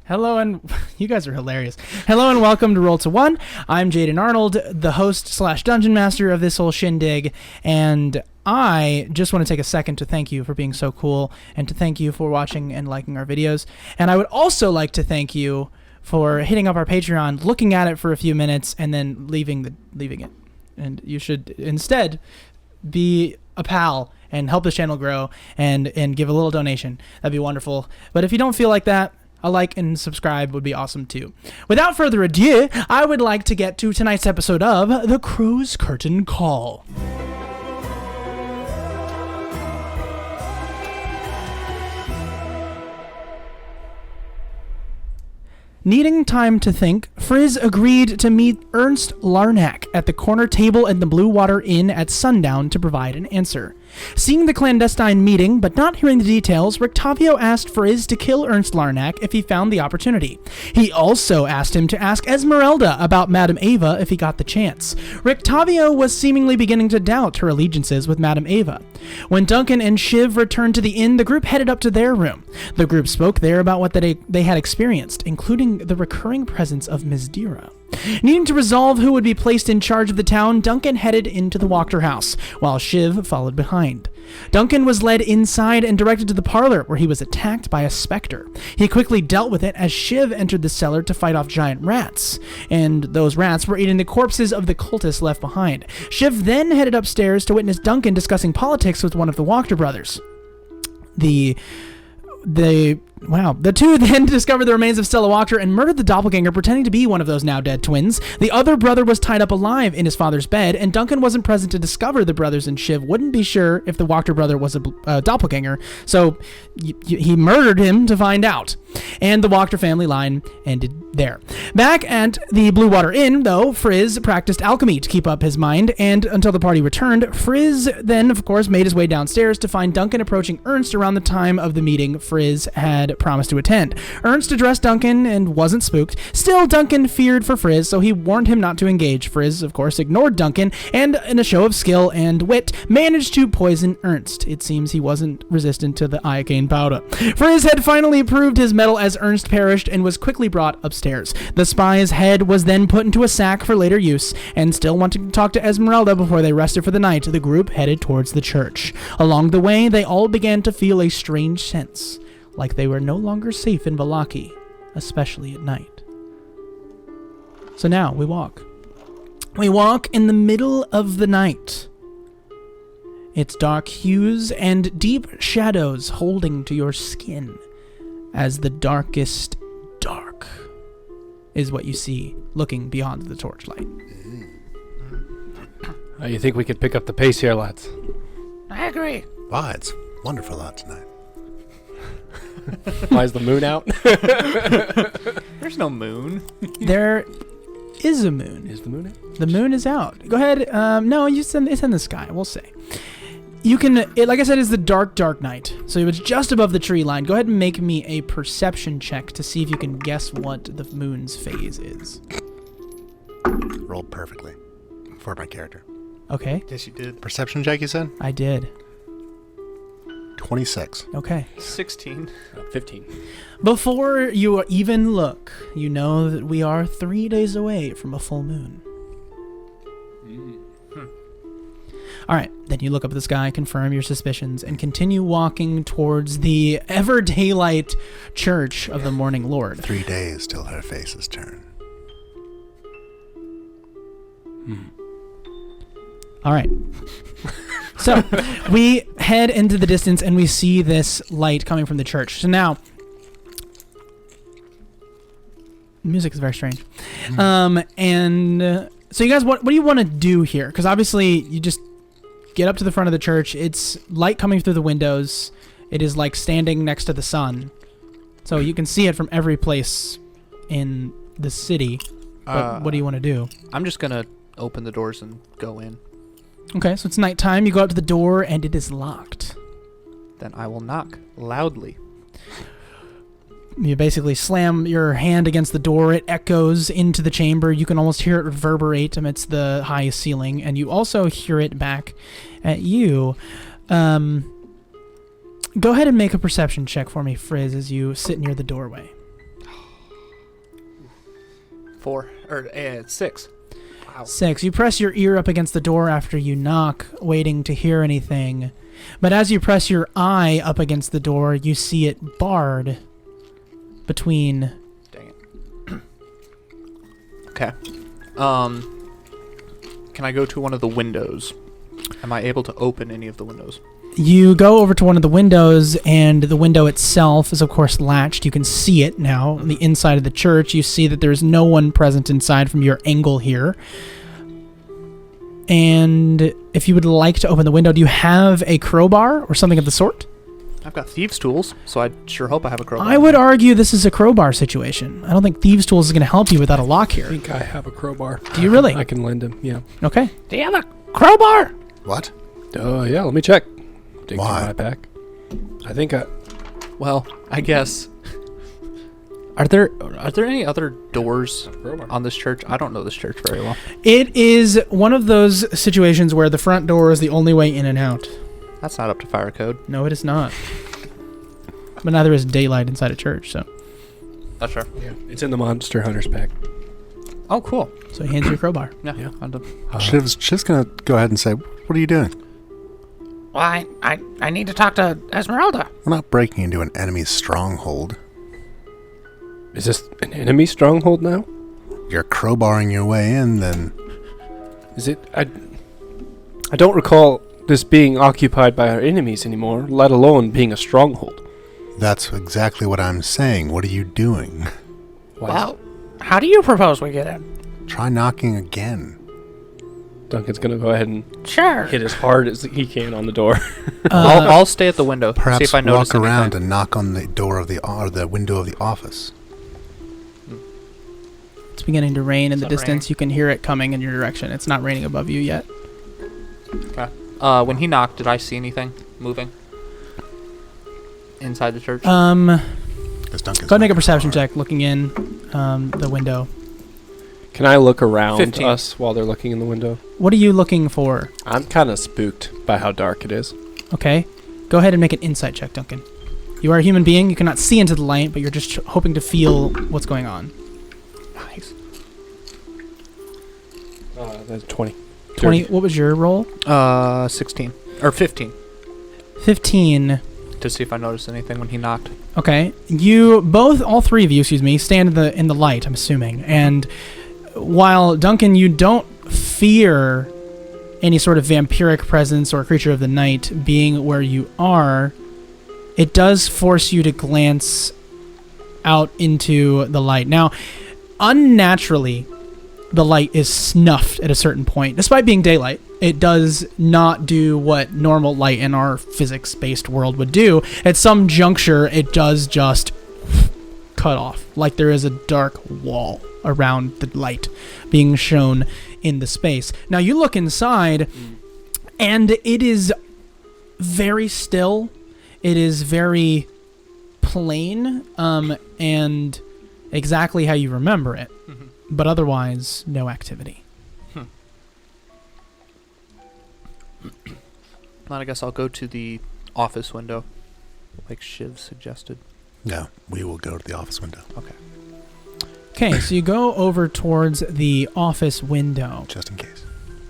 Hello and you guys are hilarious. Hello and welcome to Roll to One. I'm Jaden Arnold, the host / dungeon master of this whole shindig, and I just want to take a second to thank you for being so cool and to thank you for watching and liking our videos. And I would also like to thank you for hitting up our Patreon, looking at it for a few minutes, and then leaving it. And you should instead be a pal and help the channel grow and give a little donation. That'd be wonderful. But if you don't feel like that, a like and subscribe would be awesome too. Without further ado, I would like to get to tonight's episode of The Crow's Curtain Call. Needing time to think, Frizz agreed to meet Ernst Larnack at the corner table in the Blue Water Inn at sundown to provide an answer. Seeing the clandestine meeting, but not hearing the details, Rictavio asked Frizz to kill Ernst Larnack if he found the opportunity. He also asked him to ask Ezmerelda about Madame Ava if he got the chance. Rictavio was seemingly beginning to doubt her allegiances with Madame Ava. When Duncan and Shiv returned to the inn, the group headed up to their room. The group spoke there about what they had experienced, including the recurring presence of Ms. Dira. Needing to resolve who would be placed in charge of the town, Duncan headed into the Wachter house, while Shiv followed behind. Duncan was led inside and directed to the parlor, where he was attacked by a specter. He quickly dealt with it as Shiv entered the cellar to fight off giant rats, and those rats were eating the corpses of the cultists left behind. Shiv then headed upstairs to witness Duncan discussing politics with one of the Wachter brothers. The two then discovered the remains of Stella Wachter and murdered the doppelganger, pretending to be one of those now dead twins. The other brother was tied up alive in his father's bed, and Duncan wasn't present to discover the brothers, and Shiv wouldn't be sure if the Wachter brother was a doppelganger, so he murdered him to find out. And the Wachter family line ended there. Back at the Blue Water Inn, though, Frizz practiced alchemy to keep up his mind, and until the party returned, Frizz then, of course, made his way downstairs to find Duncan approaching Ernst around the time of the meeting Frizz had promised to attend. Ernst addressed Duncan and wasn't spooked. Still, Duncan feared for Frizz, so he warned him not to engage. Frizz, of course, ignored Duncan, and in a show of skill and wit, managed to poison Ernst. It seems he wasn't resistant to the iocane powder. Frizz had finally proved his mettle as Ernst perished and was quickly brought upstairs. The spy's head was then put into a sack for later use, and still wanting to talk to Ezmerelda before they rested for the night, the group headed towards the church. Along the way, they all began to feel a strange sense, like they were no longer safe in Vallaki, especially at night. So now we walk. We walk in the middle of the night. Its dark hues and deep shadows holding to your skin as the darkest dark is what you see looking beyond the torchlight. You think we could pick up the pace here, lads? I agree. Wow, it's wonderful out tonight. Why is the moon out? There's no moon. There is a moon. Is the moon out? The moon is out. Go ahead. No, it's in the sky. We'll say. You can, like I said, it's the dark night. So it's just above the tree line. Go ahead and make me a perception check to see if you can guess what the moon's phase is. Rolled perfectly for my character. Okay. Yes, you did. Perception check, you said? I did. 26. Okay. 16. 15. Before you even look, you know that we are 3 days away from a full moon. All right, then you look up at the sky, confirm your suspicions, and continue walking towards the ever-daylight church of the Morning Lord. 3 days till her face is turned. All right. So we head into the distance, and we see this light coming from the church. So now, music is very strange. So you guys, what do you want to do here? Because obviously, you just get up to the front of the church. It's light coming through the windows. It is like standing next to the sun. So you can see it from every place in the city. But what do you want to do? I'm just going to open the doors and go in. Okay, so it's nighttime. You go up to the door, and it is locked. Then I will knock loudly. You basically slam your hand against the door. It echoes into the chamber. You can almost hear it reverberate amidst the high ceiling, and you also hear it back at you. Go ahead and make a perception check for me, Frizz, as you sit near the doorway. 4 or 6. Wow. 6. You press your ear up against the door after you knock, waiting to hear anything. But as you press your eye up against the door, you see it barred between... Dang it. Okay. Can I go to one of the windows? Am I able to open any of the windows? You go over to one of the windows, and the window itself is, of course, latched. You can see it now on the inside of the church. You see that there's no one present inside from your angle here. And if you would like to open the window, do you have a crowbar or something of the sort? I've got thieves' tools, so I sure hope I have a crowbar. I would argue this is a crowbar situation. I don't think thieves' tools is going to help you without a lock I here. think I have a crowbar. Do you really? I can lend him, yeah. Okay. Do you have a crowbar? What? Yeah, let me check. Dig Why? through my pack. I think Well, I guess. Are there any other doors on this church? I don't know this church very well. It is one of those situations where the front door is the only way in and out. That's not up to fire code. No, it is not. But neither is daylight inside a church, so. That's sure. yeah, it's in the Monster Hunters pack. Oh, cool. So he hands you a crowbar. Yeah. I'm done. Shiv's gonna go ahead and say, "What are you doing? Well, I need to talk to Ezmerelda. We're not breaking into an enemy's stronghold. Is this an enemy stronghold now? You're crowbarring your way in, then Is it? I don't recall this being occupied by our enemies anymore, let alone being a stronghold. that's exactly what I'm saying. What are you doing? Why? Well, how do you propose we get in? Try knocking again. Duncan's gonna go ahead and Sure. hit as hard as he can on the door. I'll stay at the window. See Perhaps if I notice walk around anything. and knock on the door of the window of the office. It's beginning to rain in It's the not distance. raining. You can hear it coming in your direction. It's not raining above you yet. Okay. When he knocked, did I see anything moving inside the church? 'Cause Duncan's Go ahead and make a not perception far. check looking in the window. Can I look around 15. us while they're looking in the window? What are you looking for? I'm kind of spooked by how dark it is. Okay. Go ahead and make an insight check, Duncan. You are a human being. You cannot see into the light, but you're just hoping to feel what's going on. Nice. That's 20. 20. What was your roll? 16 or 15 15. to see if I noticed anything when he knocked. Okay. All three of you, stand in the light, I'm assuming. And while Duncan, you don't fear any sort of vampiric presence or creature of the night being where you are, it does force you to glance out into the light. Now, unnaturally, the light is snuffed at a certain point. Despite being daylight, it does not do what normal light in our physics-based world would do. At some juncture, it does just cut off, like there is a dark wall around the light being shown in the space. Now, you look inside, and it is very still. It is very plain, and exactly how you remember it. But otherwise, no activity. Then I guess I'll go to the office window, like Shiv suggested. No, we will go to the office window, Okay. Okay, so you go over towards the office window. just in case.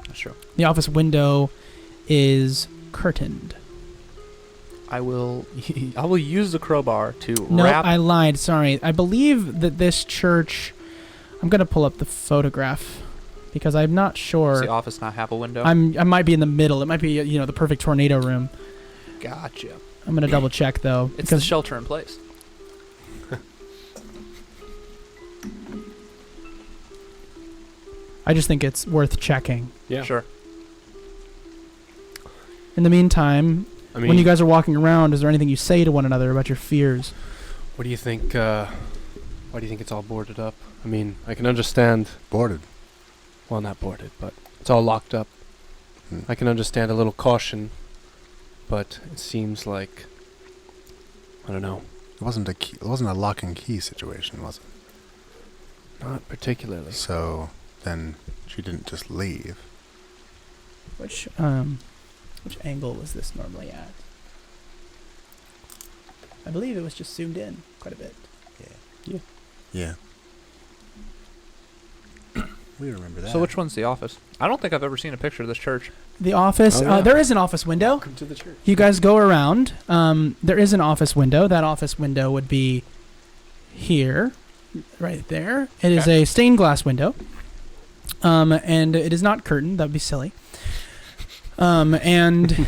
That's true. The office window is curtained. I will use the crowbar to No, wrap. I lied. Sorry. I believe that this church... I'm going to pull up the photograph because I'm not Does sure. the office not have a window? I might be in the middle. It might be, the perfect tornado room. Gotcha. I'm going to double check, though. It's the shelter in place. I just think it's worth checking. Yeah. Sure. In the meantime, I mean, when you guys are walking around, is there anything you say to one another about your fears? what do you think? Why do you think it's all boarded up? I mean, I can understand. Boarded. Well, not boarded, but it's all locked up. I can understand a little caution, but it seems like I don't know. It wasn't a lock and key situation, was it? Not particularly. So then she didn't just leave. Which angle was this normally at? I believe it was just zoomed in quite a bit. Yeah. We remember that. So which one's the office? I don't think I've ever seen a picture of this church. The office. Oh, yeah. There is an office window. Welcome to the church. You guys go around. There is an office window. That office window would be here, right there. It is a stained glass window. And it is not curtained. That would be silly. And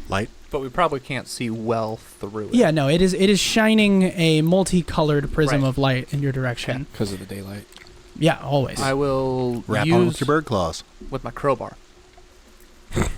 Light. But we probably can't see well through it. yeah, no, it is shining a multicolored prism Right. of light in your direction. Because of the daylight. Yeah, always. I will Wrap use on with your bird claws. with my crowbar.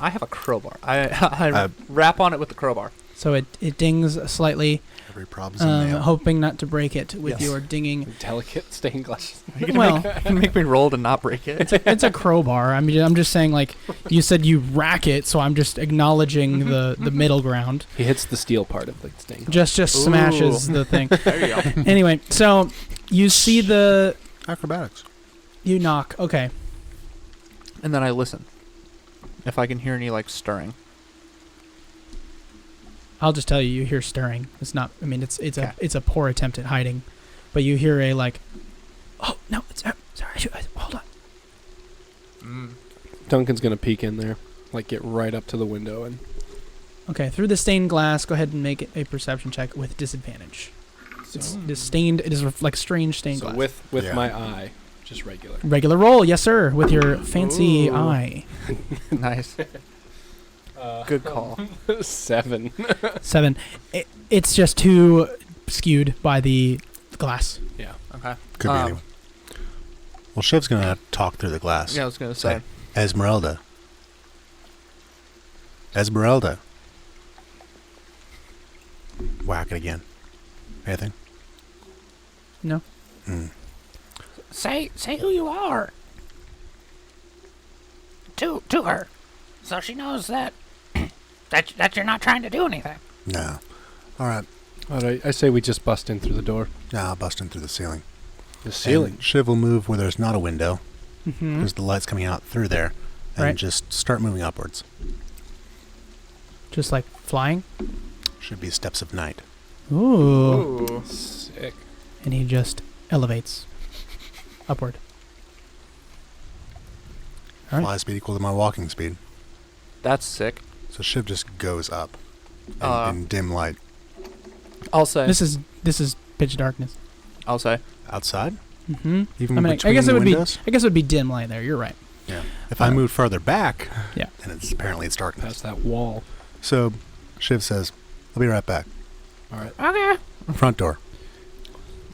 I have a crowbar. I wrap on it with the crowbar. So it dings slightly, Every problem's in nail. hoping not to break it with Yes. your dinging. Delicate stained glass. You can Well, make me roll to not break it. it's a crowbar. I mean, I'm just saying, like, you said you rack it, so I'm just acknowledging the middle ground. He hits the steel part of the stained glass. Just smashes the thing. There you go. Anyway, so you see Acrobatics. you knock. Okay. And then I listen. If I can hear any like stirring. I'll just tell you, you hear stirring. It's not. I mean, it's Okay. a poor attempt at hiding, but you hear a like. Oh no! It's sorry. Hold on. Duncan's going to peek in there. Like, get right up to the window and... Okay, through the stained glass, go ahead and make a perception check with disadvantage. It's stained. It is like strange stained glass. with Yeah. my eye, just regular. Regular roll, yes sir, with your fancy Ooh. eye. Nice. Good call. 7. 7. It's just too skewed by the glass. Yeah. Okay. Could be anyone. Well, Shiv's going to talk through the glass. Yeah, I was gonna say. Ezmerelda. Ezmerelda. Whack it again. Anything? No. Say who you are. To her, so she knows that that you're not trying to do anything. No. All right. All right, I say we just bust in through the door. Now I'll bust in through the ceiling. The ceiling. And Shiv will move where there's not a window, Mm-hmm. because the light's coming out through there, and Right. just start moving upwards. Just like flying. Should be steps of night. Ooh. Sick. And he just elevates upward. All right. Fly speed equal to my walking speed. That's sick. So Shiv just goes up in dim light. I'll say. This is pitch darkness. I'll say. Outside? Mm-hmm. Even I mean, between I guess the it would windows? be. I guess it would be dim light there. You're right. Yeah. If I move further back, Yeah. then it's apparently it's darkness. Past that wall. So Shiv says, "I'll be right back." All right. Okay. Front door.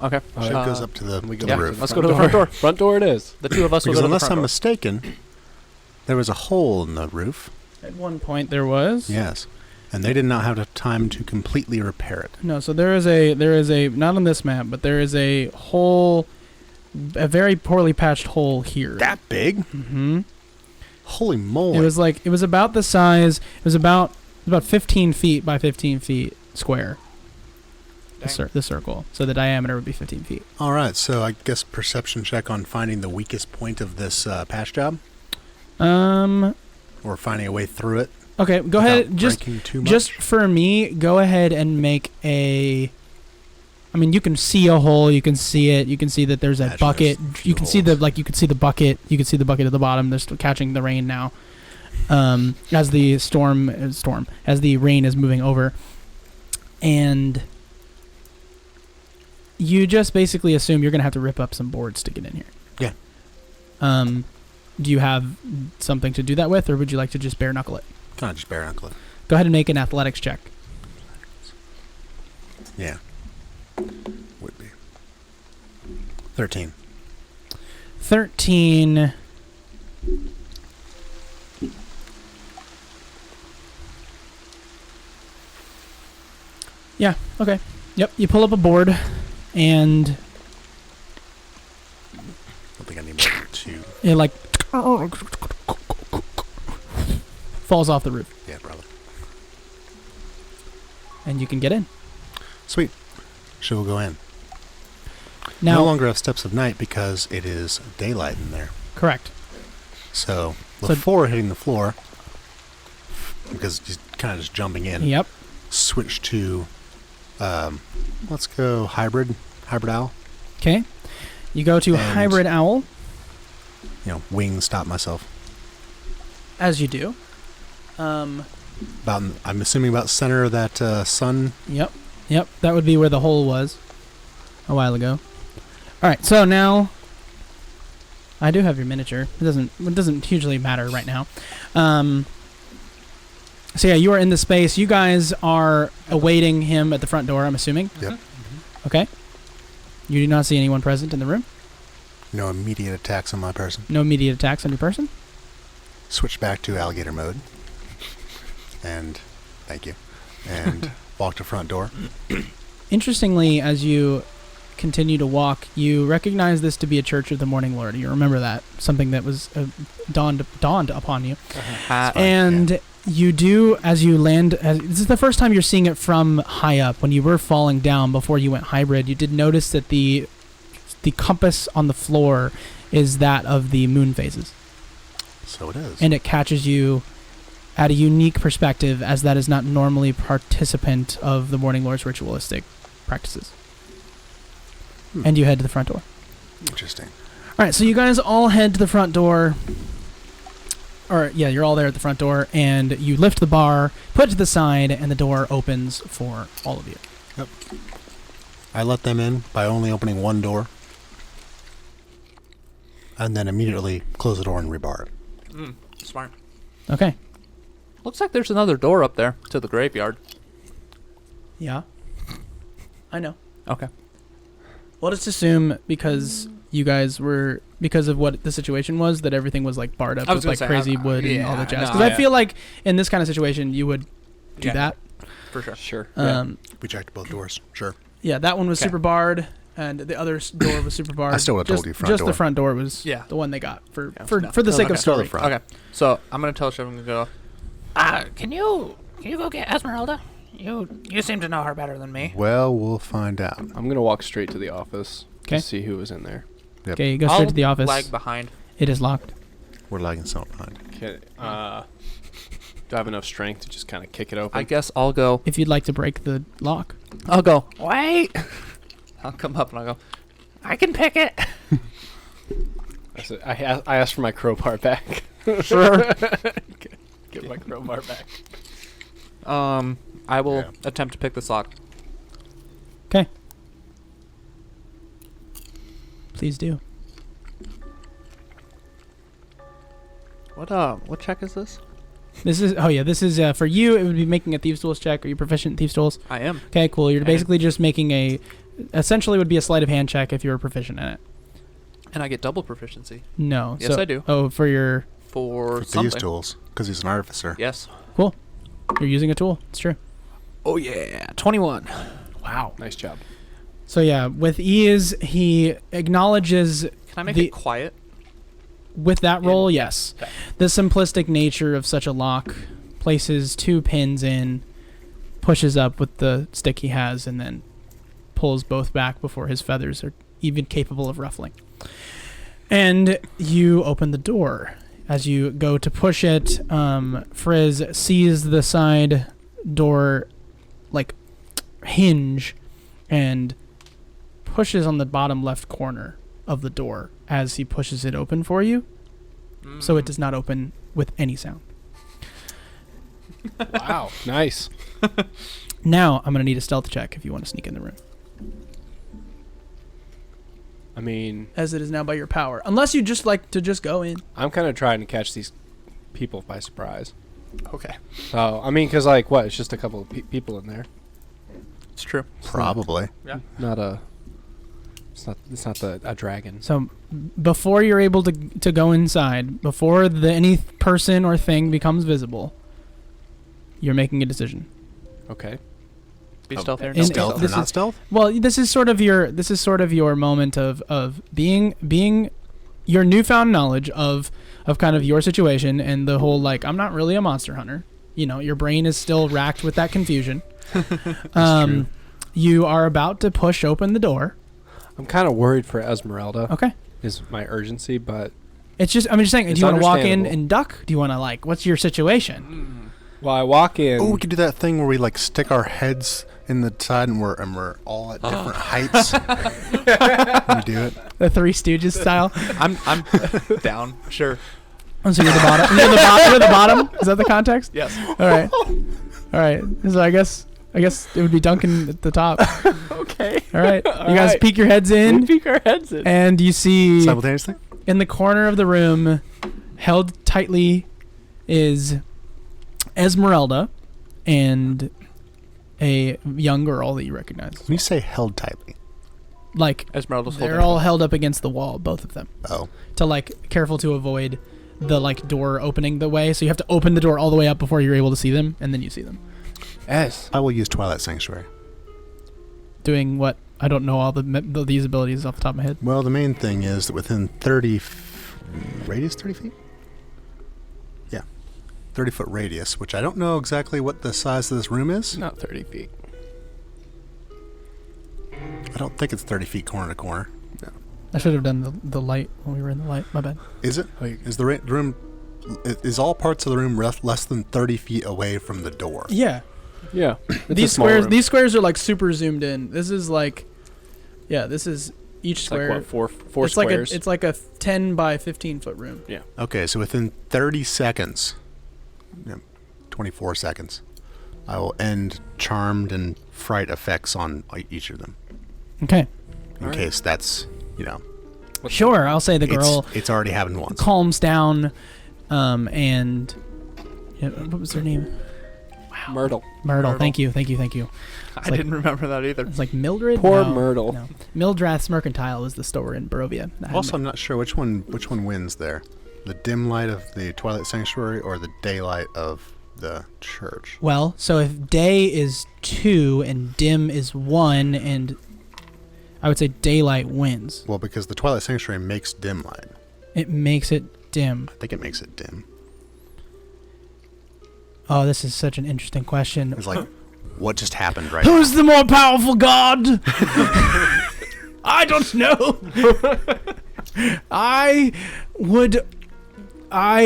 Okay. Shiv Uh, goes up to the, we to go the yeah, roof. let's go to the front door. Front door it is. The two of us will Because go to the unless front I'm door. mistaken, there was a hole in the roof. At one point there was. Yes. And they did not have the time to completely repair it. No, so there is a not on this map, but there is a very poorly patched hole here. That big? Mm-hmm. Holy moly. It was about the size. It was about 15 feet by 15 feet square. The circle. So the diameter would be 15 feet. All right, so I guess perception check on finding the weakest point of this patch job, or finding a way through it. Okay, go ahead. without breaking too much. Just for me, go ahead and make a. I mean, you can see a hole. You can see it. You can see that there's a Imagine bucket. there's a few You can see the holes. you can see the bucket. You can see the bucket at the bottom. They're still catching the rain now, as the as the rain is moving over, and you just basically assume you're gonna have to rip up some boards to get in here. Yeah. Do you have something to do that with, or would you like to just bare knuckle it? Kind of just bare knuckle it. Go ahead and make an athletics check. Yeah. Would be. 13. 13. Yeah, okay. Yep, you pull up a board and I don't think I need more than 2. it like falls off the roof Yeah, probably. and you can get in. Sweet. She will go in. Now, No longer have steps of night because it is daylight in there. correct. So So- before hitting the floor, because he's kind of just jumping in, Yep. switch to, let's go hybrid owl. Okay. You go to And- hybrid owl. wing stop myself. As you do. I'm assuming about center of that sun. Yep. That would be where the hole was a while ago. All right. So now I do have your miniature. It doesn't hugely matter right now. So yeah, you are in the space. You guys are awaiting him at the front door, I'm assuming. Yep. Okay. You do not see anyone present in the room. No immediate attacks on my person. No immediate attacks on your person. Switch back to alligator mode. And thank you. And walk to front door. Interestingly, as you continue to walk, you recognize this to be a Church of the Morning Lord. You remember that, something that was dawned upon you. And you do, as you land, this is the first time you're seeing it from high up. When you were falling down before you went hybrid, you did notice that the compass on the floor is that of the moon phases. So it is. And it catches you at a unique perspective, as that is not normally participant of the Morning Lord's ritualistic practices. And you head to the front door. Interesting. All right, so you guys all head to the front door. Or, yeah, you're all there at the front door, and you lift the bar, put it to the side, and the door opens for all of you. Yep. I let them in by only opening one door. And then immediately close the door and rebar it. Smart. Okay. Looks like there's another door up there to the graveyard. Yeah. I know. Okay. Well, let's assume because you guys were, because of what the situation was, that everything was like barred up I was with like gonna say, crazy wood and all the jazz. no, Because I feel like in this kind of situation, you would do Yeah. that. For sure. Sure. We checked both doors. Sure. Yeah, that one was Okay. super barred, and the other door was super barred. I still would've told you front Just the door. front door was Yeah. the one they got for Yeah. for the sake of Okay. Still the story. front. Okay. So I'm gonna tell Chef I'm gonna go. Can you go get Ezmerelda? You seem to know her better than me. Well, we'll find out. I'm gonna walk straight to the office 'Kay. to see who was in there. Yep. Okay, you go straight I'll to the office. lag behind. It is locked. We're lagging something behind. Do I have enough strength to just kind of kick it open? I guess I'll go. If you'd like to break the lock. I'll go. Wait, I'll come up and I'll go. I can pick it. I asked for my crowbar back. Sure. Get my crowbar back. I will Yeah. attempt to pick this lock. Okay. Please do. What check is this? This is for you. It would be making a Thieves' Tools check. Are you proficient in Thieves' Tools? I am. Okay, cool. You're And- basically just making essentially would be a sleight of hand check if you were proficient in it. And I get double proficiency No. Yes, so, I do. Oh, for your for These something. tools, because he's an artificer. Yes. you're using a tool. It's true. Oh yeah, 21. Wow. Nice job. So yeah, with ease, he acknowledges Can I make The- it quiet? with that roll, yes. Okay. The simplistic nature of such a lock, places 2 pins in, pushes up with the stick he has, and then pulls both back before his feathers are even capable of ruffling. And you open the door. As you go to push it, Frizz sees the side door like hinge and pushes on the bottom left corner of the door as he pushes it open for you, so it does not open with any sound. Wow. Nice. Now I'm gonna need a stealth check if you want to sneak in the room, I mean, as it is now by your power. Unless you just like to just go in. I'm kind of trying to catch these people by surprise. Okay. So, I mean, because, like, what? It's just a couple of people in there. It's true. Probably. Not a... It's not a dragon. So before you're able to go inside, before any person or thing becomes visible, you're making a decision. Okay. Be stealthy or in- not Stealth or this not is- stealth? Well, this is sort of your moment of being your newfound knowledge of kind of your situation and the whole, like, I'm not really a monster hunter. You know, your brain is still racked with that confusion. True. You are about to push open the door. I'm kind of worried for Ezmerelda. Okay. Is my urgency, but... I'm just saying, do It's you want to walk in understandable. and duck? Do you want to, like, what's your situation? Well, I walk in... Oh, we could do that thing where we like stick our heads in the side, and we're all at different heights. Can we do it? The Three Stooges style. I'm down. Sure. Oh, so you're the bottom. You're the bottom. Is that the context? Yes. All right. So I guess it would be Duncan at the top. Okay. All right. You guys peek your heads in. We peek our heads in. And you see Simultaneously? in the corner of the room, held tightly, is Ezmerelda and a young girl that you recognize. When you say held tightly. Like, Ezmerelda's they're all held up against the wall, both of them. Oh. To, like, careful to avoid the, like, door opening the way. So you have to open the door all the way up before you're able to see them, and then you see them. Ez. I will use Twilight Sanctuary. Doing what? I don't know all these abilities off the top of my head. Well, the main thing is that within 30 radius, 30 feet? Yeah. 30-foot radius, which I don't know exactly what the size of this room is. Not 30 feet. I don't think it's 30 feet corner to corner. I should have done the light when we were in the light. My bad. Is it? Is the room... Is all parts of the room less than 30 feet away from the door? Yeah. Yeah. These squares are like super zoomed in. This is like, this is each square. Like what, four it's squares? It's like a 10 by 15 foot room. Yeah. Okay, so within 30 seconds, 24 seconds, I will end charmed and fright effects on each of them. Okay. In case that's, Sure, I'll say the girl It's already happened once. calms down, and what was her name? Myrtle. Myrtle. Thank you. I like- didn't remember that either. It's like Mildred. Poor No, Myrtle. No. Mildrath's Mercantile is the store in Barovia. Also, I'm not sure which one wins there. The dim light of the Twilight Sanctuary or the daylight of the church. Well, so if day is 2 and dim is 1, and I would say daylight wins. Well, because the Twilight Sanctuary makes dim light. It makes it dim. I think it makes it dim. Oh, this is such an interesting question. It's like, what just happened right now? Who's the more powerful god? I don't know. I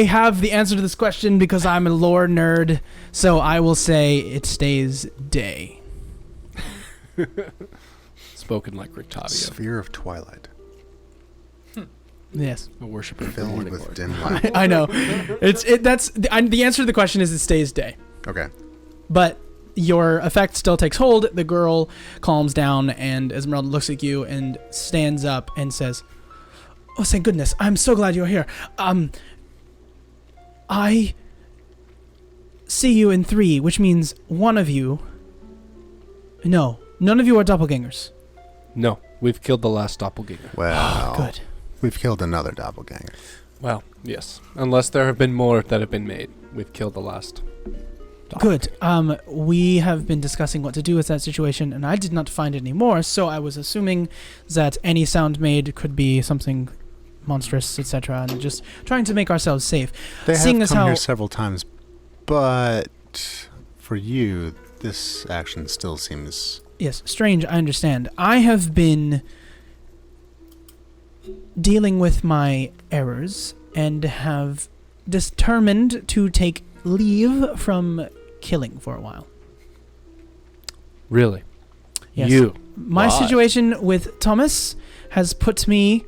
have the answer to this question because I'm a lore nerd, so I will say it stays day. Spoken like Rictavio. Sphere of Twilight. Yes. A worshiper of the Filled morning with lord. dim light. I know. That's the answer to the question is it stays day. Okay. But your effect still takes hold. The girl calms down, and Ezmerelda looks at you and stands up and says, "Oh, thank goodness! I'm so glad you're here. I see you in 3, which means one of you. No, none of you are doppelgangers. No, we've killed the last doppelganger. Well, Good. We've killed another doppelganger. Well, yes. Unless there have been more that have been made. We've killed the last. Good. We have been discussing what to do with that situation, and I did not find any more, so I was assuming that any sound made could be something monstrous, etc., and just trying to make ourselves safe. They Seeing have as come how here several times, but for you, this action still seems... Yes, strange, I understand. I have been dealing with my errors and have determined to take leave from killing for a while. Really? Yes. You. My Why? situation with Thomas has put me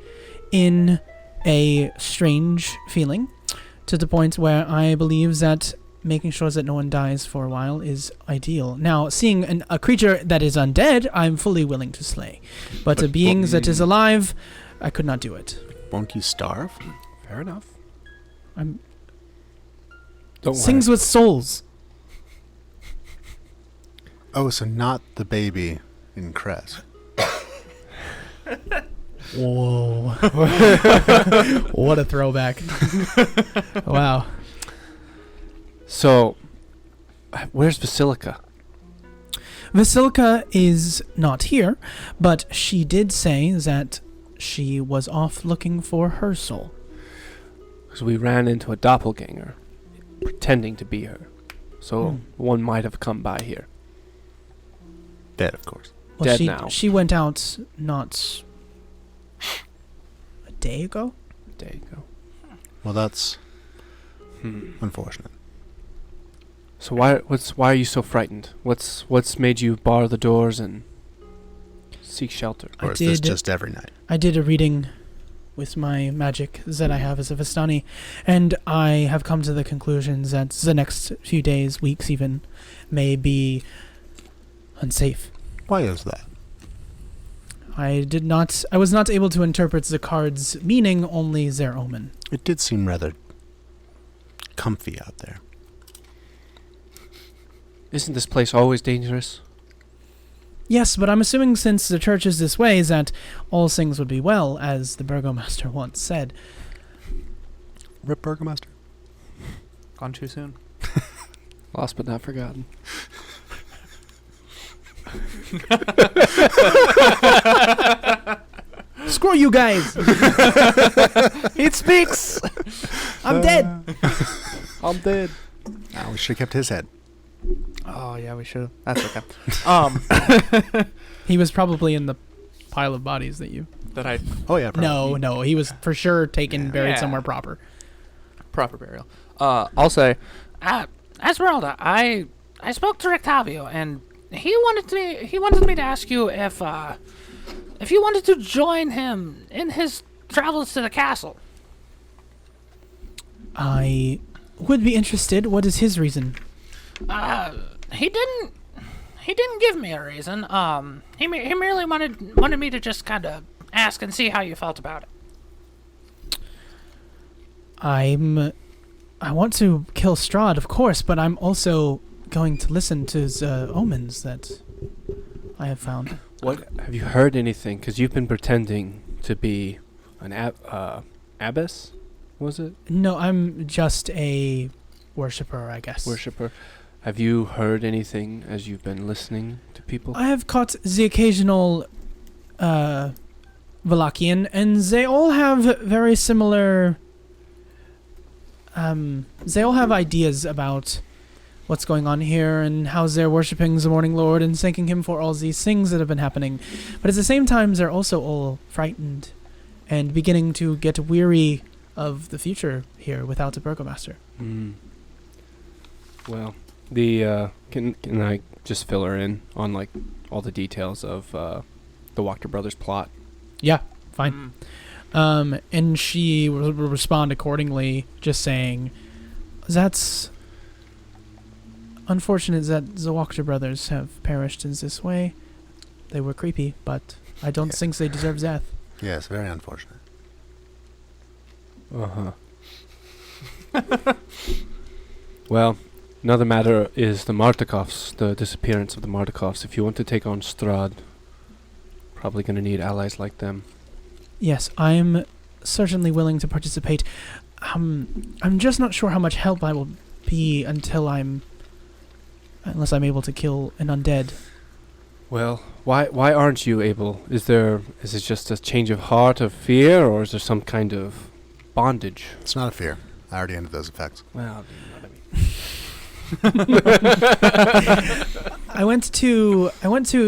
in a strange feeling to the point where I believe that making sure that no one dies for a while is ideal. Now, seeing a creature that is undead, I'm fully willing to slay. But a being that is alive, I could not do it. Won't you starve? Fair enough. I'm Don't Things with souls. Oh, so not the baby in Crest. Whoa. What a throwback. Wow. So, where's Basilica? Vasilka is not here, but she did say that she was off looking for her soul. Because we ran into a doppelganger pretending to be her. So one might have come by here. Dead, of course. Well, Dead she, now. She went out not a day ago? There you go. Well, that's unfortunate. So why are you so frightened? What's made you bar the doors and seek shelter? Or is this just every night? I did a reading with my magic that I have as a Vistani, and I have come to the conclusion that the next few days, weeks even, may be unsafe. Why is that? I was not able to interpret the card's meaning, only their omen. It did seem rather comfy out there. Isn't this place always dangerous? Yes, but I'm assuming since the church is this way, that all things would be well, as the burgomaster once said. Rip Burgomaster? Gone too soon. Lost but not forgotten. Screw you guys! It speaks! I'm dead! I'm dead. Now we should have kept his head. Oh, yeah, we should have. That's okay. He was probably in the pile of bodies that you... That I... Oh, yeah, probably. No, he was for sure taken, buried Yeah. somewhere proper. Proper burial. I'll say... Ezmerelda, I spoke to Rictavio, and he wanted me to ask you if you wanted to join him in his travels to the castle. I would be interested. What is his reason? He didn't give me a reason. He merely wanted me to just kind of ask and see how you felt about it. I want to kill Strahd, of course, but I'm also going to listen to the omens that I have found. What have you heard anything? Because you've been pretending to be an abbess, was it? No, I'm just a worshipper, I guess. Worshipper. Have you heard anything as you've been listening to people? I have caught the occasional Valakian, and they all have very similar... they all have ideas about what's going on here and how they're worshipping the Morning Lord and thanking him for all these things that have been happening. But at the same time, they're also all frightened and beginning to get weary of the future here without a burgomaster. Well, the can I just fill her in on like all the details of the Wachter brothers plot? Yeah, fine. And she will respond accordingly, just saying, that's unfortunate that the Wachter brothers have perished in this way. They were creepy, but I don't think they deserve death. Yes, very unfortunate. Well, another matter is the Martikovs, the disappearance of the Martikovs. If you want to take on Strahd, probably going to need allies like them. Yes, I'm certainly willing to participate. I'm just not sure how much help I will be unless I'm able to kill an undead. Well, why aren't you able? Is it just a change of heart, of fear, or is there some kind of bondage? It's not a fear. I already ended those effects. Well, you know what I mean. I went to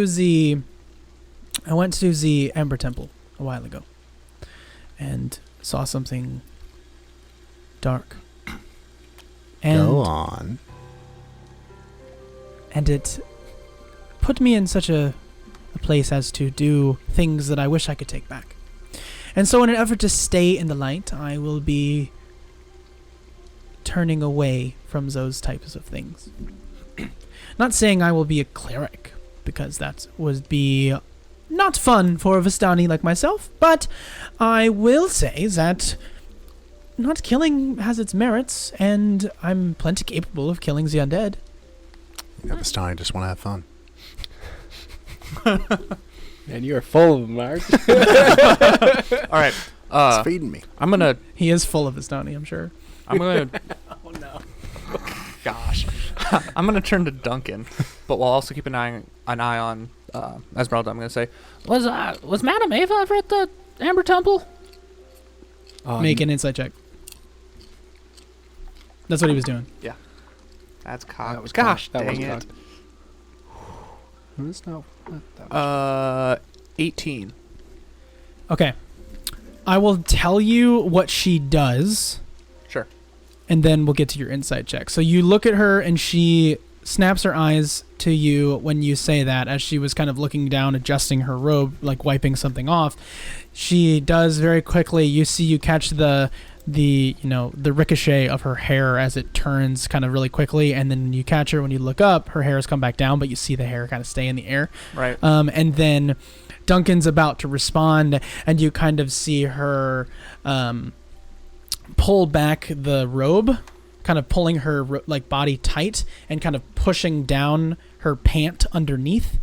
the Ember Temple a while ago and saw something dark. And Go on. And it put me in such a place as to do things that I wish I could take back. And so in an effort to stay in the light, I will be turning away from those types of things. Not saying I will be a cleric, because that would be not fun for a Vistani like myself, but I will say that not killing has its merits, and I'm plenty capable of killing the undead. Yeah, Vistani just want to have fun. Man, you are full of them, Mark. All right. It's feeding me. He is full of Vistani, I'm sure. I'm gonna. Oh no. Gosh. I'm gonna turn to Duncan, but we'll also keep an eye on Ezmerelda. I'm gonna say, Was Madame Ava ever at the Amber Temple? Make an insight check. That's what he was doing. that's cocked. That was Gosh, cocked. That was dang it. cocked. It's not that much. 18. Okay. I will tell you what she does. Sure. and then we'll get to your insight check. So you look at her, and she snaps her eyes to you when you say that, as she was kind of looking down, adjusting her robe, like wiping something off. She does very quickly. You catch the ricochet of her hair as it turns kind of really quickly, and then you catch her when you look up. Her hair has come back down, but you see the hair kind of stay in the air. Right. And then Duncan's about to respond, and you kind of see her pull back the robe, kind of pulling her body tight and kind of pushing down her pant underneath,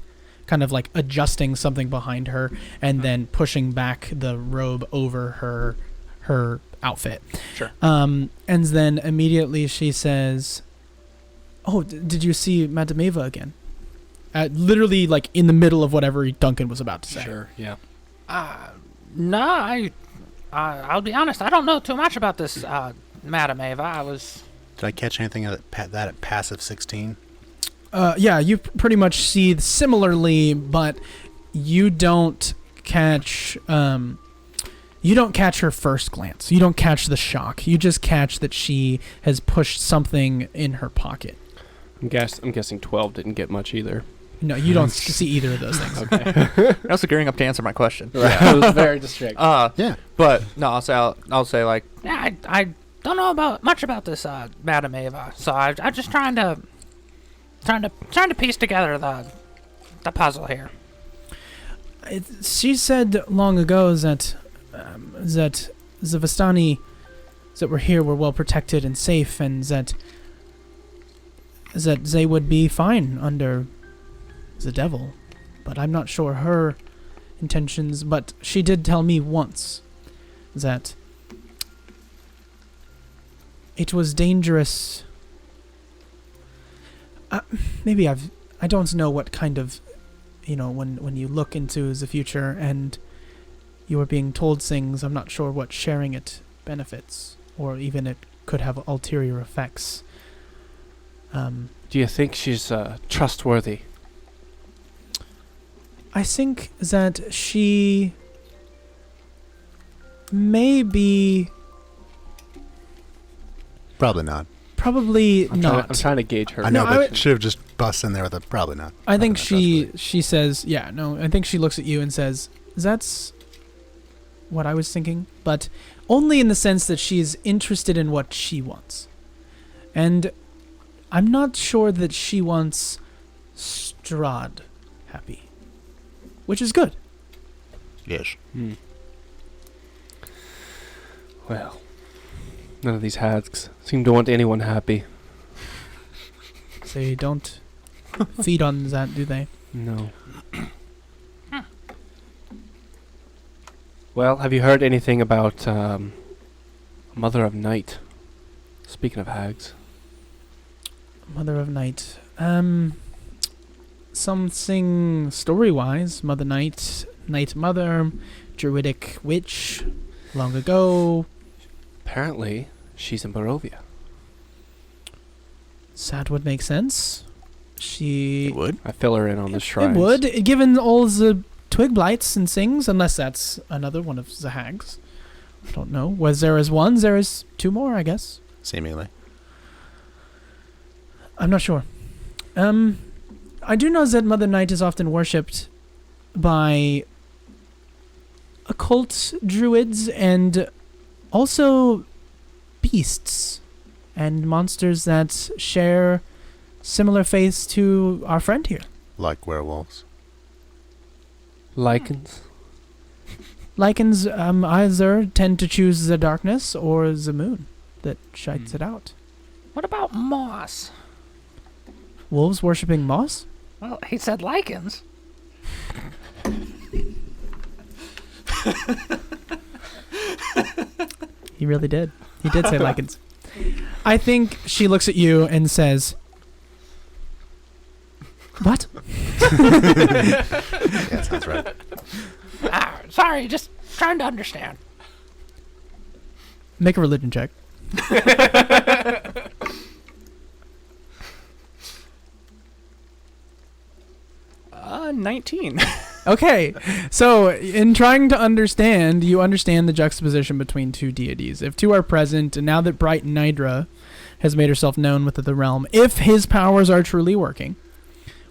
kind of like adjusting something behind her, and then pushing back the robe over her outfit. Sure. And then immediately she says, "Oh, did you see Madame Eva again?" Literally, like in the middle of whatever Duncan was about to say. Sure, yeah. No, I'll be honest. I don't know too much about this, Madame Ava. Did I catch anything at passive 16? Yeah, you pretty much see similarly, but you don't catch. You don't catch her first glance. You don't catch the shock. You just catch that she has pushed something in her pocket. I'm guessing 12 didn't get much either. No, you don't see either of those things. Okay. I was gearing up to answer my question. Right. It was very distracting. Yeah. But no, I'll say like, Yeah, I don't know much about this, Madame Ava. So I'm just trying to piece together the puzzle here. She said long ago that the Vistani that were here were well protected and safe, and that they would be fine under the devil. But I'm not sure her intentions. But she did tell me once that it was dangerous. Maybe I don't know what kind of, when you look into the future and you are being told things, I'm not sure what sharing it benefits, or even it could have ulterior effects. Do you think she's trustworthy? I think that she may be... Probably not. Probably not. I'm trying to gauge her. I know, No, but should have just bust in there with a probably not. I think Probably not she says, yeah, no, I think she looks at you and says, that's what I was thinking, but only in the sense that she's interested in what she wants. And I'm not sure that she wants Strahd happy, which is good. Yes. Well, none of these hags seem to want anyone happy. They don't feed on that, do they? No. Well, have you heard anything about Mother of Night? Speaking of hags. Mother of Night. Something story-wise. Mother Night, Night Mother, Druidic Witch, long ago. Apparently, she's in Barovia. That would make sense. She... It would? I fill her in on the shrines. It would, given all the twig blights and things, unless that's another one of the hags. I don't know. Was there is one? There is two more, I guess. Seemingly. I'm not sure. I do know that Mother Night is often worshipped by occult druids and also beasts and monsters that share similar faiths to our friend here. Like werewolves. Lichens. Lichens either tend to choose the darkness or the moon that shines it out. What about moss? Wolves worshipping moss? Well, he said lichens. He really did. He did say lichens. I think she looks at you and says, "What?" Yeah, sounds right. Sorry, just trying to understand. Make a religion check. 19. Okay, so in trying to understand, you understand the juxtaposition between two deities. If two are present, and now that Bright Nidra has made herself known within the realm, if his powers are truly working,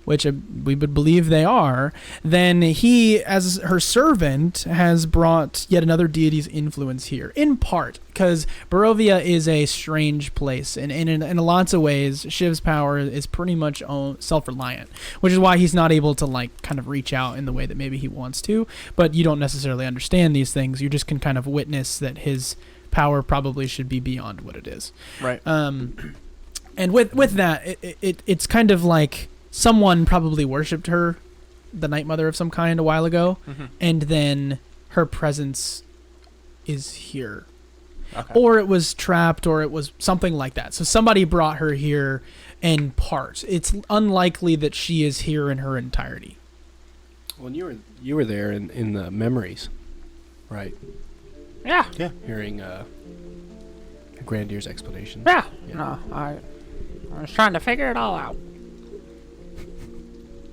which we would believe they are, then he, as her servant, has brought yet another deity's influence here. In part, because Barovia is a strange place, and in lots of ways, Shiv's power is pretty much self-reliant, which is why he's not able to, like, kind of reach out in the way that maybe he wants to. But you don't necessarily understand these things. You just can kind of witness that his power probably should be beyond what it is. Right. And with that, it's kind of like someone probably worshipped her, the Night Mother of some kind, a while ago, and then her presence is here. Okay. Or it was trapped, or it was something like that. So somebody brought her here in part. It's unlikely that she is here in her entirety. Well, you were there in the memories, right? Yeah. Hearing Grandier's explanation. Yeah. Yeah. No, I was trying to figure it all out.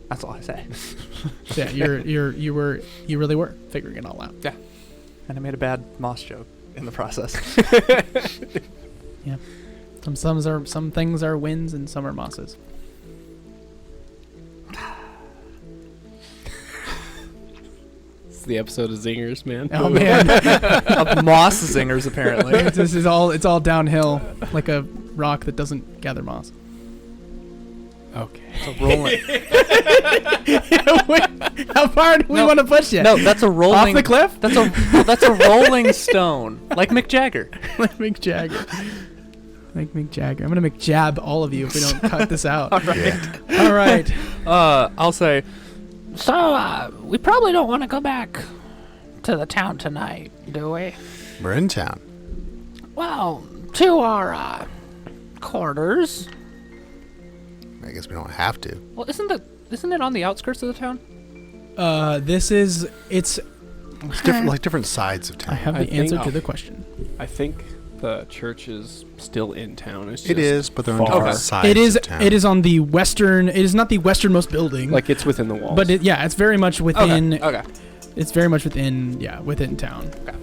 That's all I say. Yeah, you really were figuring it all out. Yeah. And I made a bad moss joke in the process. Yeah. Some things are winds and some are mosses. It's the episode of Zingers, man. Oh man, Of moss zingers, apparently. it's all downhill like a rock that doesn't gather moss. Okay. It's a rolling. How far do we want to push you? No, that's a rolling. Off the cliff? That's a rolling stone, like Mick Jagger. Like Mick Jagger. Like Mick Jagger. I'm gonna make jab all of you if we don't cut this out. All right. All right. I'll say. So, we probably don't want to go back to the town tonight, do we? We're in town. Well, to our quarters. I guess we don't have to. Well, isn't it on the outskirts of the town? It's Different sides of I town. have I the answer think- to the question. I think the church is still in town. It's It just is, but they're on far. different Okay. sides It is. of town. It is on the western. It is not the westernmost building. Like it's within the walls. But it's very much within. Okay. It's very much within. Yeah, within town. Okay.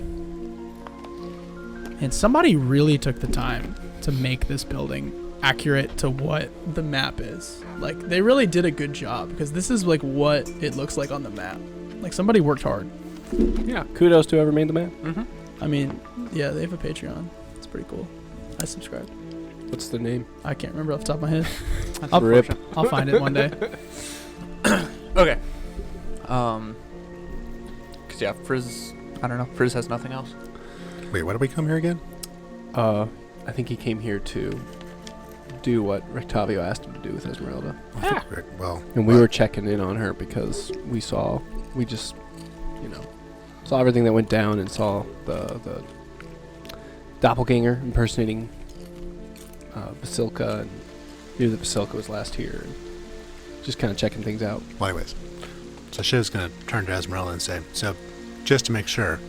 And somebody really took the time to make this building accurate to what the map is. Like they really did a good job because this is like what it looks like on the map. Like somebody worked hard. yeah, kudos to whoever made the map. Mm-hmm. I mean, yeah, they have a Patreon. It's pretty cool. I subscribed. What's the name? I can't remember off the top of my head. That's I'll, Rip. I'll find it one day. Okay. Cause yeah, Frizz. I don't know. Frizz has nothing else. Wait, why did we come here again? I think he came here to do what Rectavio asked him to do with Ezmerelda. Well, And we were checking in on her because we just, saw everything that went down and saw the doppelganger impersonating Vasilka and knew that Vasilka was last here. And just kind of checking things out. Well, anyways, so Shiv's gonna turn to Ezmerelda and say, "So, just to make sure,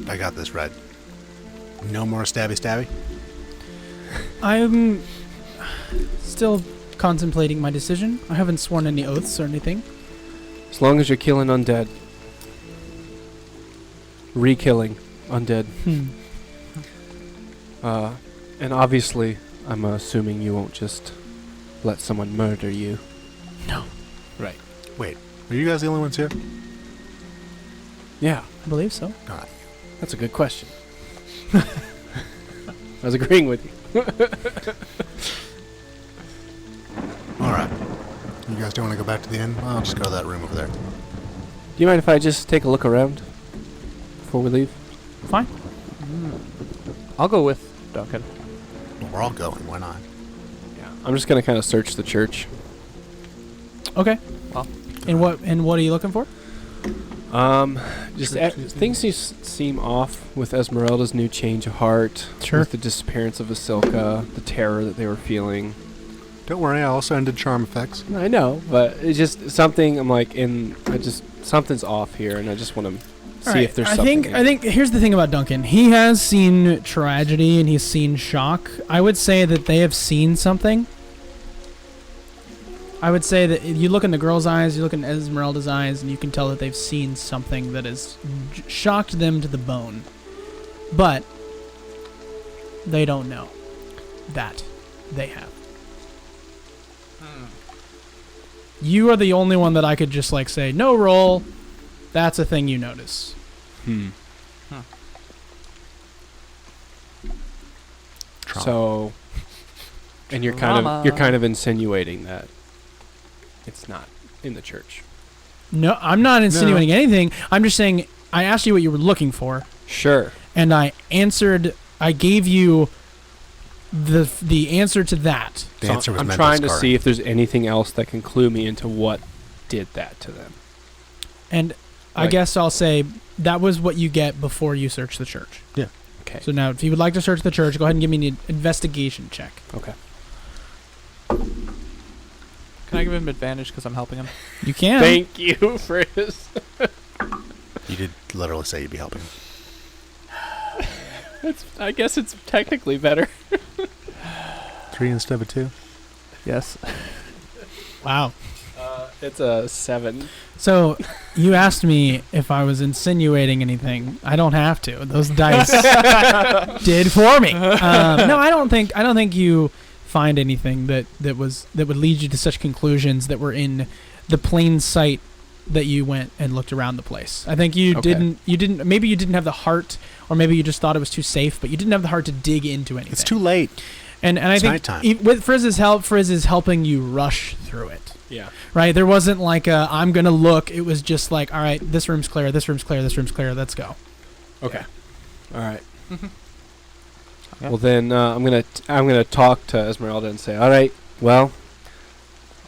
I got this right. No more stabby." I'm still contemplating my decision. I haven't sworn any oaths or anything. As long as you're killing undead. Re-killing undead. And obviously, I'm assuming you won't just let someone murder you. No. Right. Wait, are you guys the only ones here? Yeah, I believe so. that's a good question. I was agreeing with you. All right. You guys don't want to go back to the inn? Well, I'll just go to that room over there. Do you mind if I just take a look around before we leave? Fine. I'll go with Duncan. Well, we're all going. Why not? Yeah. I'm just gonna kind of search the church. Okay. Well, And what are you looking for? Just things seem off with Ezmerelda's new change of heart. Sure. With the disappearance of Vasilka, the terror that they were feeling. Don't worry, I also ended charm effects. I know, but it's just something. I'm like, something's off here, and I just want to see Alright, if there's something. I think here's the thing about Duncan. He has seen tragedy and he's seen shock. I would say that they have seen something. I would say that you look in the girl's eyes, you look in Ezmerelda's eyes, and you can tell that they've seen something that has shocked them to the bone. But they don't know that they have. You are the only one that I could just like say, no roll. That's a thing you notice. Trauma. So, and you're kind of insinuating that it's not in the church. No, I'm not insinuating anything. I'm just saying I asked you what you were looking for, Sure. and I gave you the answer to that. The So answer was I'm mental trying to scarring. see if there's anything else that can clue me into what did that to them. And I Right. guess I'll say that was what you get before you search the church. Okay. So now, if you would like to search the church, go ahead and give me an investigation check. Okay. Can I give him advantage because I'm helping him? You can. Thank you, Frizz. You did literally say you'd be helping. I guess it's technically better. 3 instead of 2. Yes. Wow. It's a 7. So you asked me if I was insinuating anything. I don't have to. Those dice did for me. No, I don't think you find anything that would lead you to such conclusions that were in the plain sight that you went and looked around the place. I think you Okay. didn't. Maybe you didn't have the heart, or maybe you just thought it was too safe. But you didn't have the heart to dig into anything. It's too late. And I It's think nighttime. with Frizz's help, Frizz is helping you rush through it. Yeah. Right? There wasn't like a, I'm going to look. It was just like, all right, this room's clear, this room's clear, this room's clear. Let's go. Okay. All right. Okay. Well then, I'm gonna talk to Ezmerelda and say, all right. Well,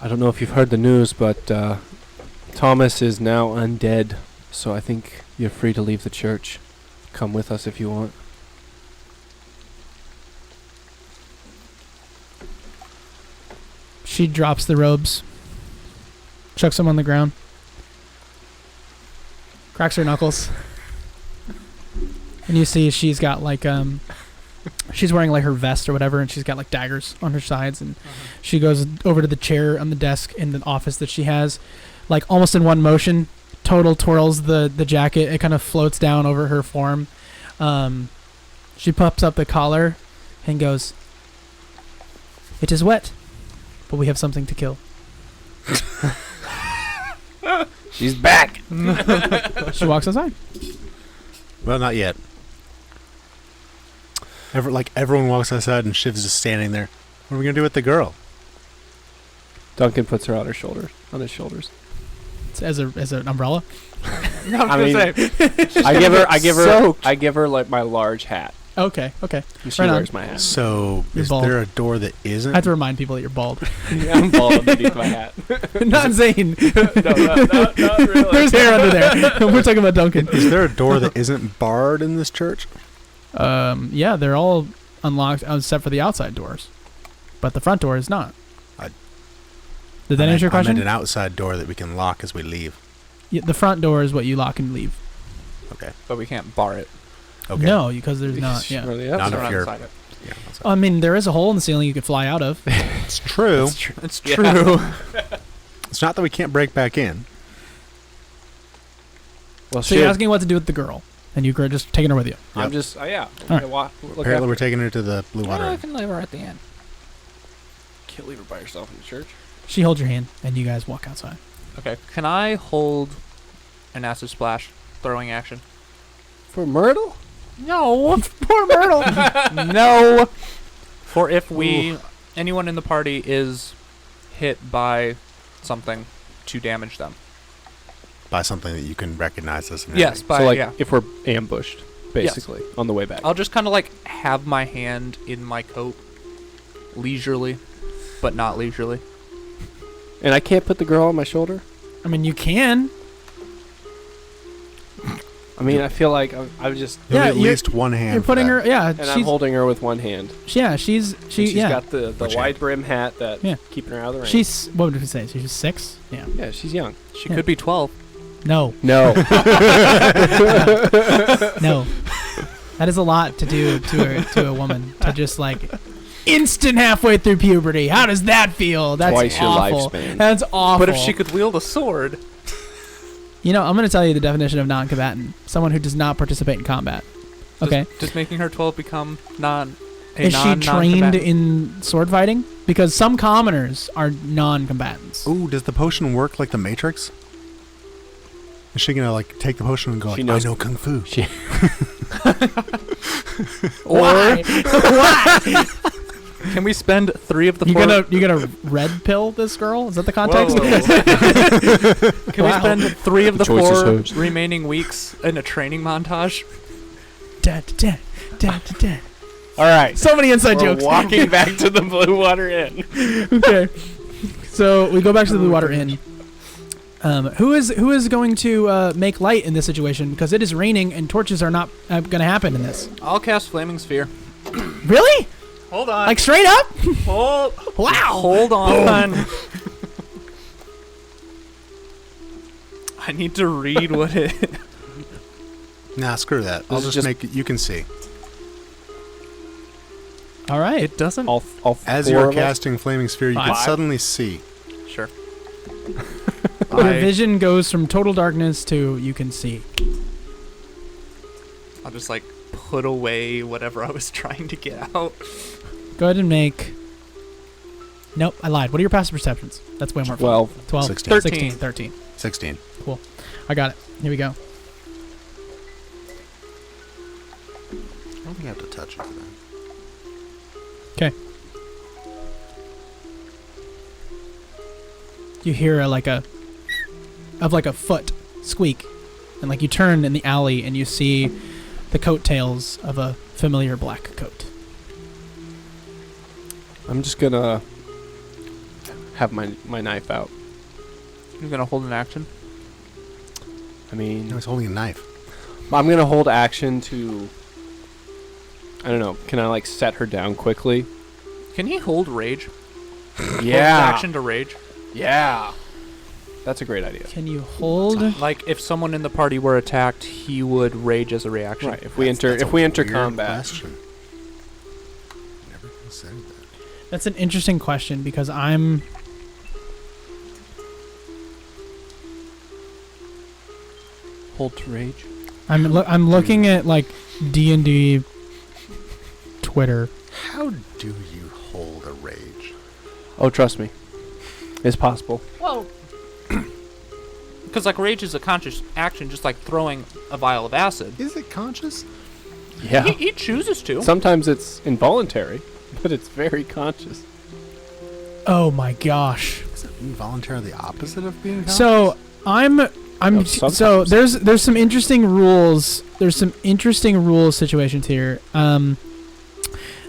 I don't know if you've heard the news, but Thomas is now undead. So I think you're free to leave the church. Come with us if you want. She drops the robes, chucks them on the ground, cracks her knuckles, and you see she's got like she's wearing like her vest or whatever, and she's got like daggers on her sides, and she goes over to the chair on the desk in the office that she has, like almost in one motion, total twirls the jacket. It kind of floats down over her form. She pops up the collar and goes, "It is wet, but we have something to kill." She's back. She walks outside. Well, not yet. Everyone walks outside and Shiv's just standing there. What are we gonna do with the girl? Duncan puts her on his shoulders. As an umbrella. I give her like my large hat. Okay. And she Right on. wears my hat. So, You're is bald. there a door that I isn't? have to remind people that you're bald. Yeah, I'm bald underneath my hat. Not Zane. not really. There's hair under there. We're talking about Duncan. Is there a door that isn't barred in this church? Yeah, they're all unlocked except for the outside doors, but the front door is not. Did that answer your I meant question? an outside door that we can lock as we leave. Yeah, the front door is what you lock and leave. Okay. But we can't bar it. Okay. No, because there's not. Yeah. Really, Not that's if you're- outside it. Yeah, outside. I mean, there is a hole in the ceiling you could fly out of. It's true. It's Yeah. true. It's not that we can't break back in. Well, So you're asking what to do with the girl, and you're just taking her with you. I'm Yep. just, yeah. All right. Look Apparently, we're after- taking her to the Blue Water. I Inn. can leave her at the end. Can't leave her by herself in the church. She holds your hand, and you guys walk outside. Okay. Can I hold an acid splash throwing action? For Myrtle? No. Poor Myrtle. No. For if anyone in the party is hit by something to damage them. By something that you can recognize as an Yes, enemy. by So, like, yeah. if we're ambushed, basically, on the way back. I'll just kind of like have my hand in my coat, leisurely, but not leisurely. And I can't put the girl on my shoulder? I mean, you can. I mean, I feel like I was just... You'll Yeah, need at you're- least one hand. You're for putting that. her. Yeah, And I'm she's. holding her with one hand. Yeah, she's. And She's got the Which wide hand? brim hat that Yeah. keeping her out of the rain. She's. What would we say? She's 6. Yeah. Yeah, she's young. She Yeah. could be 12. No. No. No. That is a lot to do to a woman to just like instant halfway through puberty. How does that feel? That's Twice your awful. lifespan. That's awful. But if she could wield a sword, You know, I'm going to tell you the definition of non-combatant. Someone who does not participate in combat. Okay. does making her 12 become Is she trained in sword fighting? Because some commoners are non-combatants. Ooh, does the potion work like the Matrix? Is she gonna like take the potion and go She like, knows- I know kung fu? Why? Why? Can we spend 3 of the You 4? gonna red pill this girl? Is that the context? Can we spend 3 of The the choice is 4 hers. remaining weeks in a training montage? Da, da, da, da, da. All right. So many inside We're jokes. walking back to the Blue Water Inn. Okay. So we go back to the Blue Water Inn. Who is going to make light in this situation? Because it is raining and torches are not going to happen in this. I'll cast Flaming Sphere. Really? Hold on. Like straight up? hold. Wow. Hold on. I need to read what it. Nah, screw that. I'll is just just- make it. You can see All right. It doesn't. All as four you're of us? casting flaming sphere, you can Five. suddenly see. Sure. Your vision goes from total darkness to you can see. I'll just like put away whatever I was trying to get out. Go ahead and make... Nope, I lied. What are your passive perceptions? That's way more fun. 12. 12. 16. 16. 13. 16. I got it. Here we go. I don't think I have to touch it for that. You hear like a foot squeak, and like you turn in the alley and you see the coattails of a familiar black coat. I'm just gonna have my knife out. You're gonna hold an action. I mean, No, he's holding a knife. I'm gonna hold action to. I don't know. Can I like set her down quickly? Can he hold rage? Hold Yeah. action to rage. Yeah. That's a great idea. Can you hold? Like if someone in the party were attacked, he would rage as a reaction. Right. If we That's enter a weird combat. question. Never considered that. That's an interesting question because I'm Hold to rage. I'm looking at like D&D Twitter. How do you hold a rage? Oh, trust me. It's possible. Well, because like rage is a conscious action, just like throwing a vial of acid. Is it conscious? Yeah. He chooses to. Sometimes it's involuntary, but it's very conscious. Oh my gosh. Is it involuntarily the opposite of being conscious? So I'm No, so sometimes. there's some interesting rules. There's some interesting rules situations here.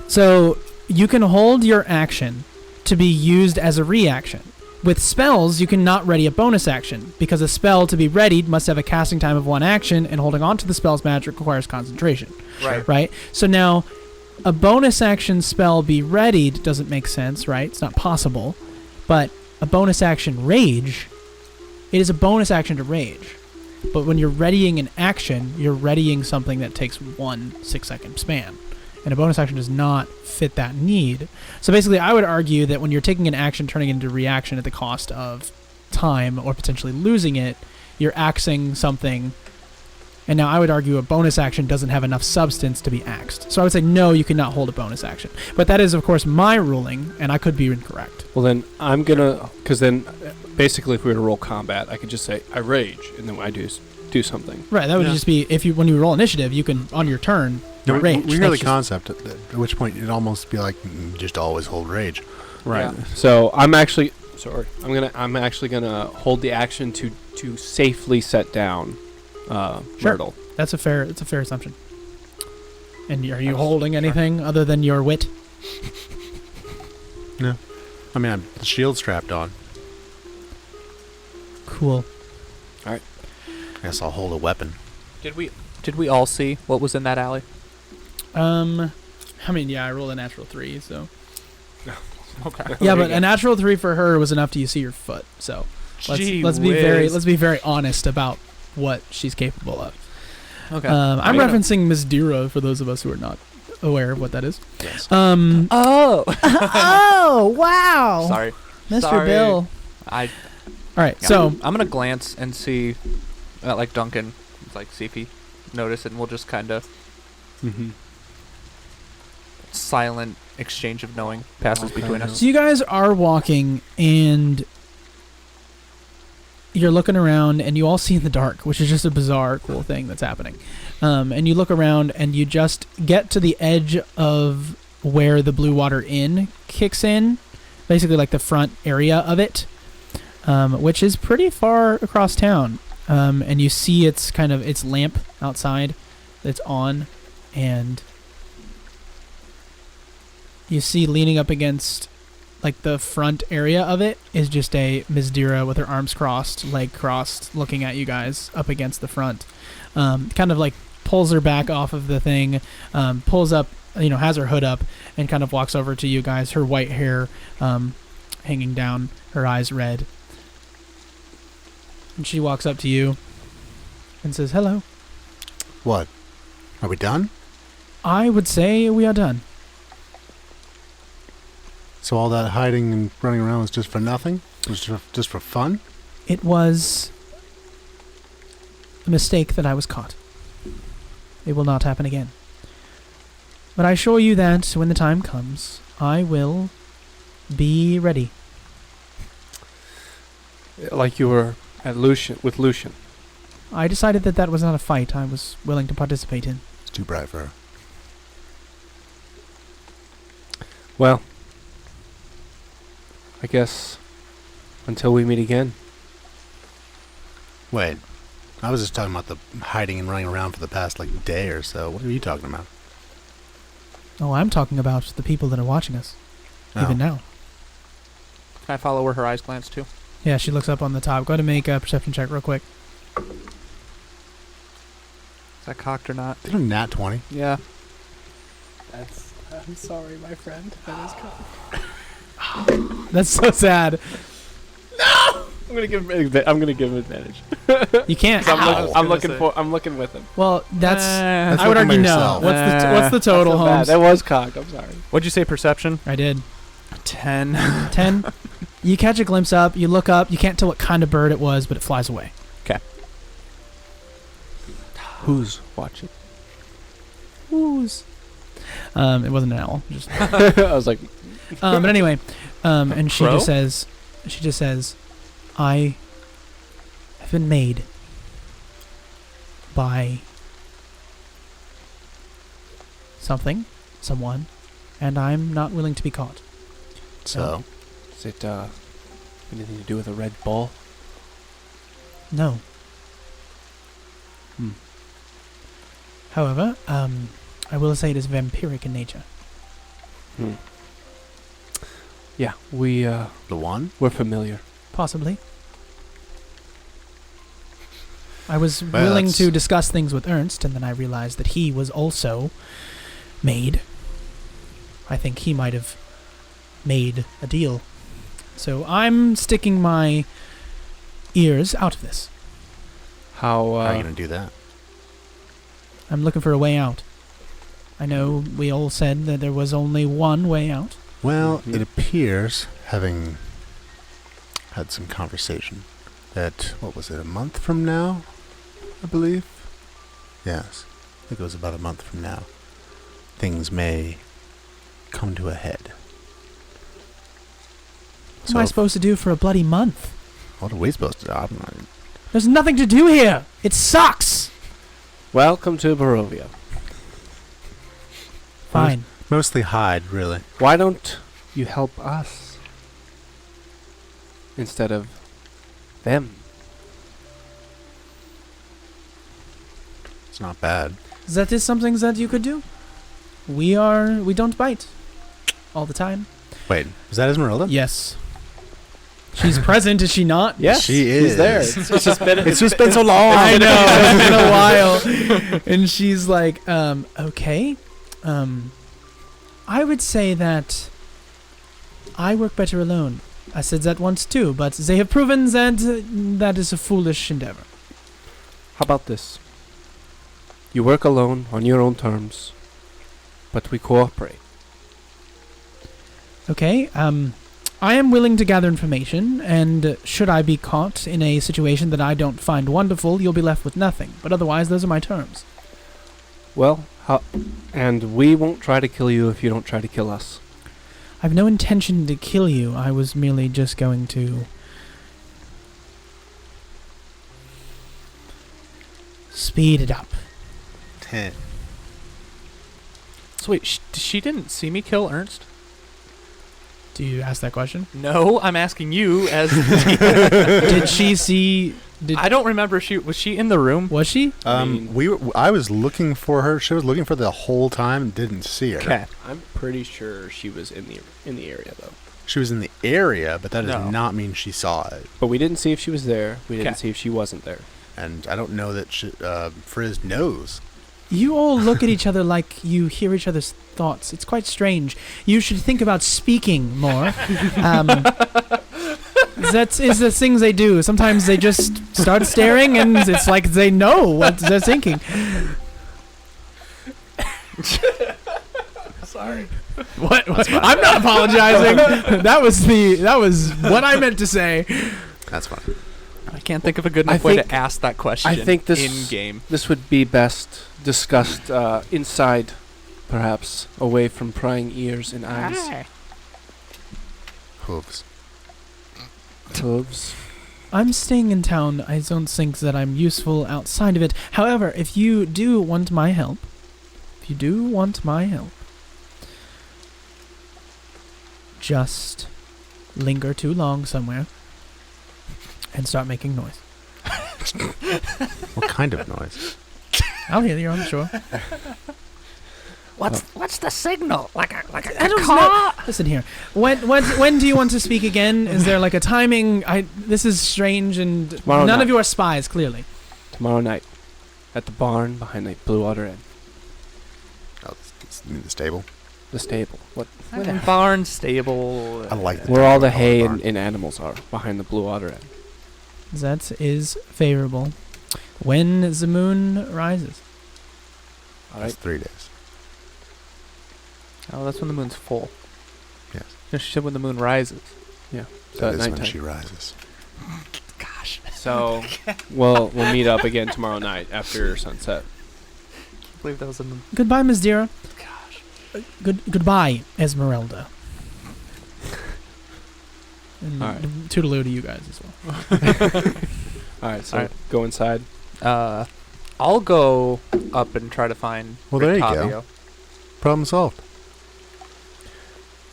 So you can hold your action to be used as a reaction. With spells, you cannot ready a bonus action because a spell to be readied must have a casting time of 1 action, and holding on to the spell's magic requires concentration. Right. Right? So now, a bonus action spell be readied doesn't make sense, right? It's not possible. But a bonus action rage, it is a bonus action to rage. But when you're readying an action, you're readying something that takes 1 6-second span. And a bonus action does not fit that need. So basically, I would argue that when you're taking an action, turning it into a reaction at the cost of time or potentially losing it, you're axing something. And now I would argue a bonus action doesn't have enough substance to be axed. So I would say, no, you cannot hold a bonus action. But that is, of course, my ruling, and I could be incorrect. Well, then I'm gonna, because then basically, if we were to roll combat, I could just say I rage, and then I do something. Right, that would Yeah. just be, when you roll initiative, you can, on your turn, No, rage. we hear That's the just- concept, at which point it'd almost be like, just always hold rage. Right. Yeah. So I'm actually gonna hold the action to safely set down Sure. Myrtle. That's a fair assumption. And are you holding anything other than your wit? I mean, I'm the shield strapped on. Cool. I guess I'll hold a weapon. Did we all see what was in that alley? I mean, yeah, I rolled a natural 3, so. Okay. Yeah, but a natural 3 for her was enough to see your foot. So let's be very honest about what she's capable of. Okay. I'm I'm gonna- referencing Miss Dira for those of us who are not aware of what that is. Yes. Oh. Oh, wow. Sorry. Mr. Sorry. Bill. I. All right, Yeah. so I'm gonna glance and see, like Duncan, like see if he notice it, and we'll just kind of Mm-hmm. silent exchange of knowing passes Okay. between us. So you guys are walking and you're looking around and you all see in the dark, which is just a bizarre, cool thing that's happening. And you look around and you just get to the edge of where the Blue Water Inn kicks in, basically like the front area of it, which is pretty far across town. And you see its lamp outside that's on, and you see leaning up against like the front area of it is just a Ms. Dira with her arms crossed, leg crossed, looking at you guys up against the front. Kind of like pulls her back off of the thing, pulls up, has her hood up, and kind of walks over to you guys, her white hair hanging down, her eyes red. And she walks up to you and says, "Hello." What? Are we done? I would say we are done. So all that hiding and running around was just for nothing? It was just for fun? It was a mistake that I was caught. It will not happen again. But I assure you that when the time comes, I will be ready. Like you were at with Lucian. I decided that was not a fight I was willing to participate in. It's too bright for her. Well, I guess until we meet again. Wait. I was just talking about the hiding and running around for the past, day or so. What are you talking about? Oh, I'm talking about the people that are watching us, even now. Can I follow where her eyes glance to? Yeah, she looks up on the top. Go ahead and make a perception check real quick. Is that cocked or not? Did a nat 20? Yeah. I'm sorry, my friend. That is That's so sad. I'm gonna give him advantage. You can't. I'm looking with him. Well, that's I would looking by argue no. yourself. What's the total, That's not bad. Holmes? That was cocked. I'm sorry. What'd you say? Perception? I did. 10. 10. You catch a glimpse up. You look up. You can't tell what kind of bird it was, but it flies away. Who's watching? Who's? It wasn't an owl. Just. I was like, But anyway, and she Crow? just says, I have been made by someone, and I'm not willing to be caught. So? is it anything to do with a red ball? No. Hmm. However, I will say it is vampiric in nature. Hmm. Yeah, we're The one? familiar. Possibly. I was Well, willing that's- to discuss things with Ernst, and then I realized that he was also made. I think he might have made a deal. So I'm sticking my ears out of this. How How are you going to do that? I'm looking for a way out. I know we all said that there was only one way out. Well, Mhm. it appears, having had some conversation, that, what was it, a month from now, I believe? Yes, I think it was about a month from now. Things may come to a head. What am I supposed to do for a bloody month? What are we supposed to do? I'm not... There's nothing to do here. It sucks. Welcome to Barovia. Fine. Mostly hide, really. Why don't you help us instead of them? It's not bad. That is something that you could do. We don't bite all the time. Wait, is that Ezmerelda? Yes. She's present, is she not? Yes, She She's there. is. It's just been. It's just been so long. I know, it's been a while. And she's like, okay. I would say that I work better alone. I said that once too, but they have proven that that is a foolish endeavor. How about this? You work alone on your own terms. but we cooperate. Okay, I am willing to gather information, and should I be caught in a situation that I don't find wonderful, you'll be left with nothing. But otherwise, those are my terms. Well, and we won't try to kill you if you don't try to kill us. I've no intention to kill you. I was merely just going to speed it up. 10. So wait, she didn't see me kill Ernst? Do you ask that question? No, I'm asking you as... Did she see... I don't remember. Was she in the room? Was she? I was looking for her. She was looking for the whole time and didn't see her. Okay. I'm pretty sure she was in the area though. She was in the area, but that No. does not mean she saw it. But we didn't see if she was there. We didn't 'Kay. see if she wasn't there. And I don't know that Frizz knows. You all look at each other like you hear each other's thoughts. It's quite strange. You should think about speaking more. That is the things they do. Sometimes they just start staring, and it's like they know what they're thinking. Sorry. What? I'm not apologizing. That was what I meant to say. That's fine. I can't think of a good enough way to ask that question. I think this in game. This would be best discussed inside, perhaps away from prying ears and eyes. Hey. Hooves. Hooves. I'm staying in town. I don't think that I'm useful outside of it. However, if you do want my help, just linger too long somewhere and start making noise. What kind of noise? I'll hear you, I'm sure. What's the signal? Like a I don't car? know. Listen here. When do you want to speak again? Is there like a timing? This is strange, and Tomorrow none night. of you are spies, clearly. Tomorrow night, at the barn behind the Blue Water Inn. Oh, the stable. The stable. What? Barn, stable. I like Where all the barn. hay and animals are, behind the Blue Water Inn. That is favorable. When the moon rises. All That's right. 3 days. Oh, that's when the moon's full. Yes. No, she said when the moon rises. So That at is when nighttime. she rises. Gosh. So we'll meet up again tomorrow night after sunset. I believe that was in the... Goodbye, Miss Dira. Gosh. Goodbye, Ezmerelda. And All right. toodaloo to you guys as well. All right. So All right. go inside. I'll go up and try to find Well, there you go. Octavio. Problem solved.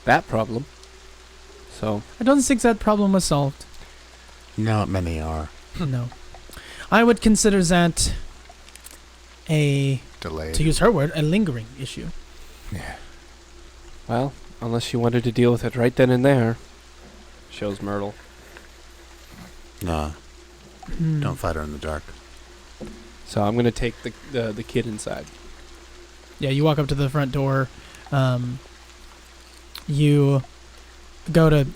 That problem. So I don't think that problem was solved. Not many are. No. I would consider that a, Delayed. to use her word, a lingering issue. Yeah. well, unless you wanted to deal with it right then and there. Shows Myrtle. Nah. Hmm. Don't fight her in the dark. So I'm gonna take the kid inside. Yeah, you walk up to the front door. You go to...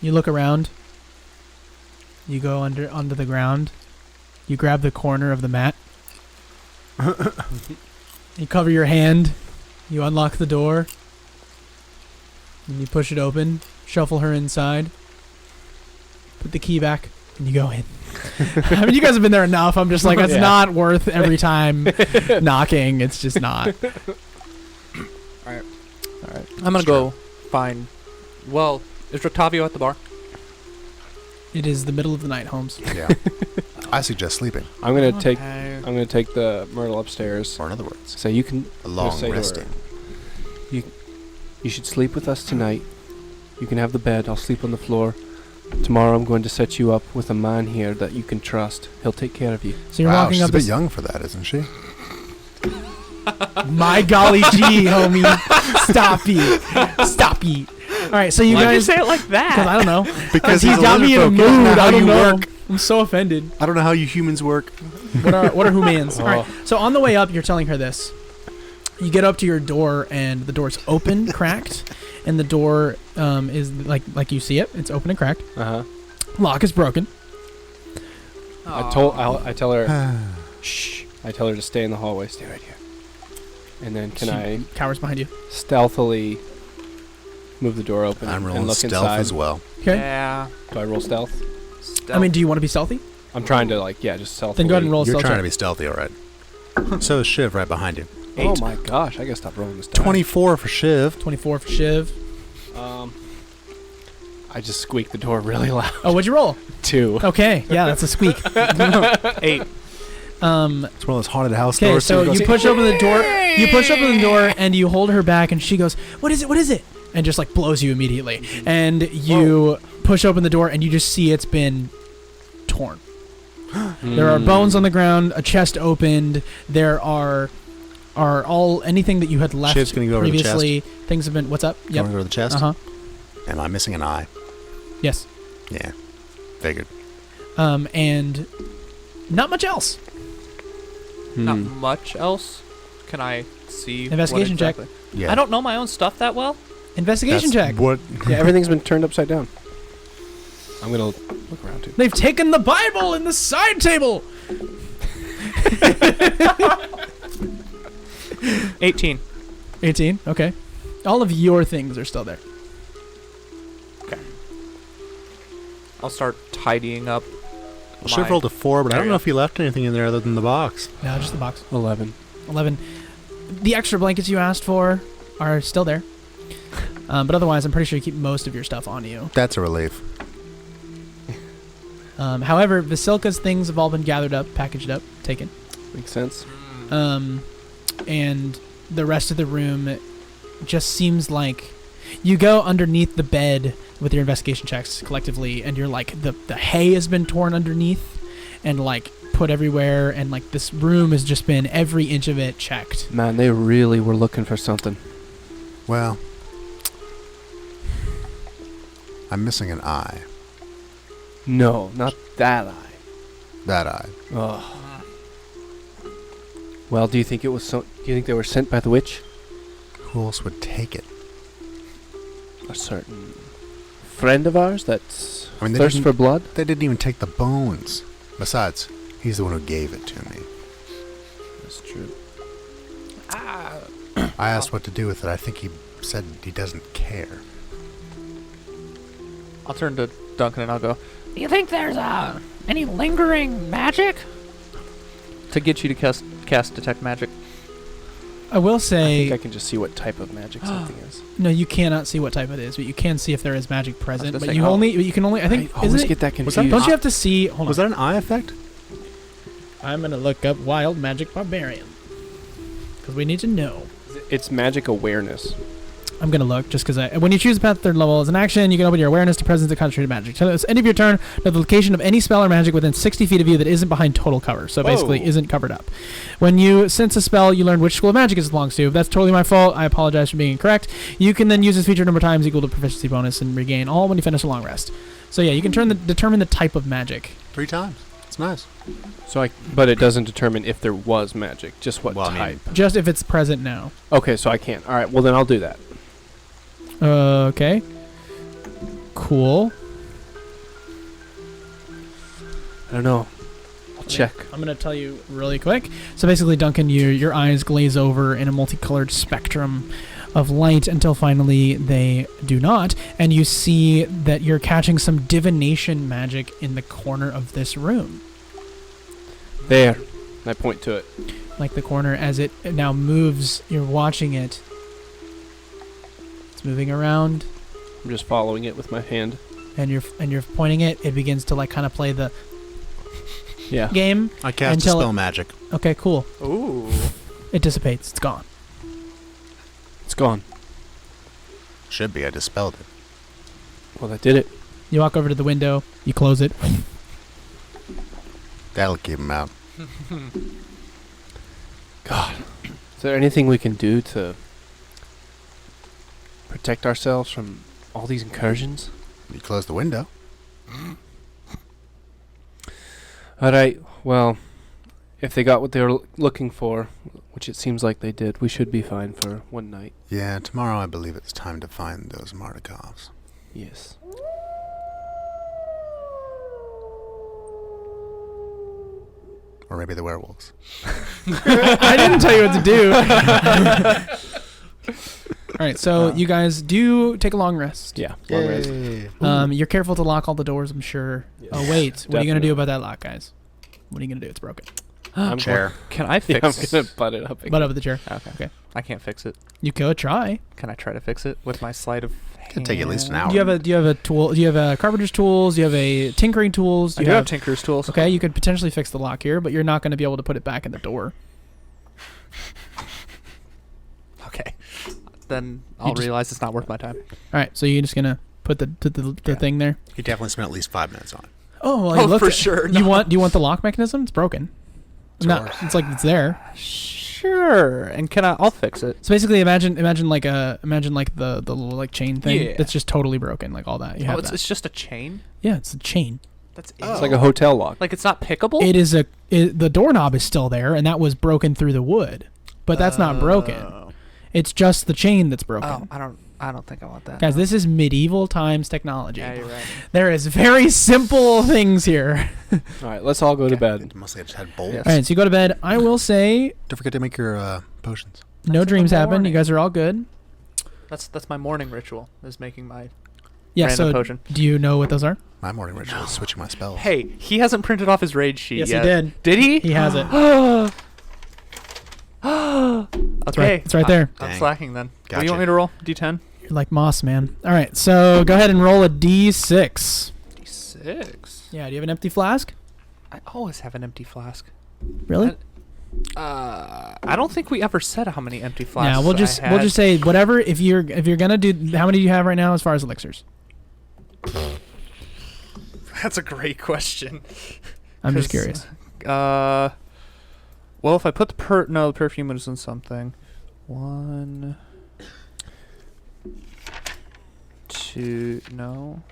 You look around. You go onto the ground. You grab the corner of the mat. You cover your hand. You unlock the door. And you push it open. Shuffle her inside. Put the key back. And you go in. I mean, you guys have been there enough. I'm just like, it's Yeah. not worth every time knocking. It's just not. All right. I'm going to go find... Well, is Octavio at the bar? It is the middle of the night, Holmes. Yeah. I suggest sleeping. I'm gonna take Okay. I'm gonna take the Myrtle upstairs. Or in other words, So you can a long say to her, resting. You should sleep with us tonight. You can have the bed. I'll sleep on the floor. Tomorrow I'm going to set you up with a man here that you can trust. He'll take care of you. So you're Wow, walking she's up a bit this... young for that, isn't she? My golly gee, homie. Stop ye. All right, so you Why'd you guys... say it like Because that? I don't know. Because He's got me in a mood. I don't know. I'm so offended. I don't know how you humans work. What are humans? Oh. All right. So on the way up, you're telling her this. You get up to your door, and the door's open, cracked, and the door is like you see it. It's open and cracked. Uh huh. Lock is broken. I tell her. Shh. I tell her to stay in the hallway. Stay right here. And then can She I cowers behind you. stealthily move the door open I'm and rolling look stealth inside? as well. Okay. Yeah. Do I roll stealth? I mean, do you want to be stealthy? I'm trying to just stealthily. Then go ahead and roll a You're stealth trying check. to be stealthy, all right. So is Shiv right behind you. Oh 8. my gosh! I gotta stop rolling this die. 24 for Shiv. 24 for Shiv. I just squeaked the door really loud. Oh, what'd you roll? 2. Okay, yeah, that's a squeak. 8. It's one of those haunted house Okay, doors. so too. you push open the door. You push open the door and you hold her back, and she goes, "What is it? What is it?" And just like blows you immediately. And you push open the door, and you just see it's been torn. There are bones on the ground, a chest opened. There are anything that you had left Shiv's gonna go over to the chest. previously. Things have been. What's up? Going to go to the chest. Uh huh. Am I missing an eye? Yes. Yeah. Figured. And not much else. Not much else. Can I see? what Investigation check. exactly? Yeah. I don't know my own stuff that well. Investigation That's check. What? Yeah, everything's been turned upside down. I'm gonna look around too. They've taken the Bible in the side table. 18. 18. Okay. All of your things are still there. I'll start tidying up. Shiv my rolled a 4, but I don't area. know if he left anything in there other than the box. No, just the box. 11. 11. The extra blankets you asked for are still there. But otherwise, I'm pretty sure you keep most of your stuff on you. That's a relief. However, Vasilka's things have all been gathered up, packaged up, taken. Makes sense. And the rest of the room just seems like you go underneath the bed with your investigation checks collectively, and you're like, the hay has been torn underneath and like put everywhere, and like this room has just been every inch of it checked. Man, they really were looking for something. Well, I'm missing an eye. No, not that eye. That eye. Oh. Well, do you think it was do you think they were sent by the witch? Who else would take it? A certain friend of ours that's I mean, they thirst didn't- for blood? They didn't even take the bones. Besides, he's the one who gave it to me. That's true. I asked what to do with it. I think he said he doesn't care. I'll turn to Duncan and I'll go, Do you think there's any lingering magic? to get you to cast detect magic. I will I say, think I can just see what type of magic something is. no, you cannot see what type it is, but you can see if there is magic present. just But saying, you can only, I think, I always isn't it, get that Was confused. that- don't you have to see, hold Was on. that an eye effect? I'm going to look up Wild Magic Barbarian. Because we need to know. It's magic awareness. I'm going to look just because when you choose a path third level as an action, you can open your awareness to presence of concentrated magic. So at the end of your turn, know the location of any spell or magic within 60 feet of you that isn't behind total cover. So basically Whoa. isn't covered up. When you sense a spell, you learn which school of magic it belongs to. If that's totally my fault, I apologize for being incorrect. You can then use this feature a number of times equal to proficiency bonus and regain all when you finish a long rest. So yeah, you can determine the type of magic. 3 times. It's nice. But it doesn't determine if there was magic, just what Well, I mean- type. Just if it's present now. Okay, so I can't. All right, well then I'll do that. Okay. Cool. I don't know. I'll check. I'm going to tell you really quick. So basically, Duncan, your eyes glaze over in a multicolored spectrum of light until finally they do not. And you see that you're catching some divination magic in the corner of this room. There. And I point to it. Like the corner as it now moves, you're watching it. It's moving around, I'm just following it with my hand. and you're pointing it. It begins to like kind of play the Yeah. game. I cast Until Dispel Magic. Okay, cool. Ooh. It dissipates. It's gone. It's gone. Should be. I dispelled it. Well, that did it. You walk over to the window. You close it. That'll keep him out. God. Is there anything we can do to protect ourselves from all these incursions? You close the window. All right. Well, if they got what they were looking for, which it seems like they did, we should be fine for one night. Yeah, tomorrow I believe it's time to find those Mardikovs. Yes. Or maybe the werewolves. I didn't tell you what to do. All right, so you guys do take a long rest. Yeah. Long rest. You're careful to lock all the doors, I'm sure. Yes. Oh, wait. What are you going to do about that lock, guys? What are you going to do? It's broken. I'm Chair. Can I Yeah, I'm fix? gonna butt it up. Butt up with the chair. Okay. I can't fix it. You could try. Can I try to fix it with my sleight of hand? Could take at least an hour. Do you have a tool? Do you have a carpenter's tools? Do you have a tinkering tools? I do have tinker's tools. Okay, you could potentially fix the lock here, but you're not going to be able to put it back in the door. Okay. Then I'll just- realize it's not worth my time. All right, so you're just going to put the Yeah. thing there? You definitely spent at least 5 minutes on it. Oh, well, you Oh, looked for at- sure. Do you want the lock mechanism? It's broken. No, Sure. it's like it's there. Sure. And I'll fix it. So basically, imagine like the little like chain thing Yeah. that's just totally broken, like all that. You have that. It's just a chain? Yeah, it's a chain. That's it. It's like a hotel lock. Like it's not pickable? It is the doorknob is still there, and that was broken through the wood, but that's not broken. It's just the chain that's broken. Oh, I don't think I want that. Guys, this is medieval times technology. Yeah, you're right. There is very simple things here. All right, let's all go to bed. It mostly just had bolts. Yes. All right, so you go to bed. I will say Don't forget to make your potions. no That's in dreams the happen. You morning. guys are all good. That's my morning ritual, is making my Yeah, random so potion. do you know what those are? My morning ritual is switching my spells. Hey, he hasn't printed off his rage sheet Yes, yet. he did. Did he? He has it. Okay. It's right there. I'm Dang. slacking then. What do Gotcha. you want me to roll? D10? You're like Moss, man. All right, so go ahead and roll a d6. D6. Yeah, do you have an empty flask? I always have an empty flask. Really? I don't think we ever said how many empty flasks. Yeah, we'll just say whatever. If you're gonna do, how many do you have right now as far as elixirs? That's a great question. I'm just 'Cause, curious. Well, if I put the perfume is in something. 1, 2,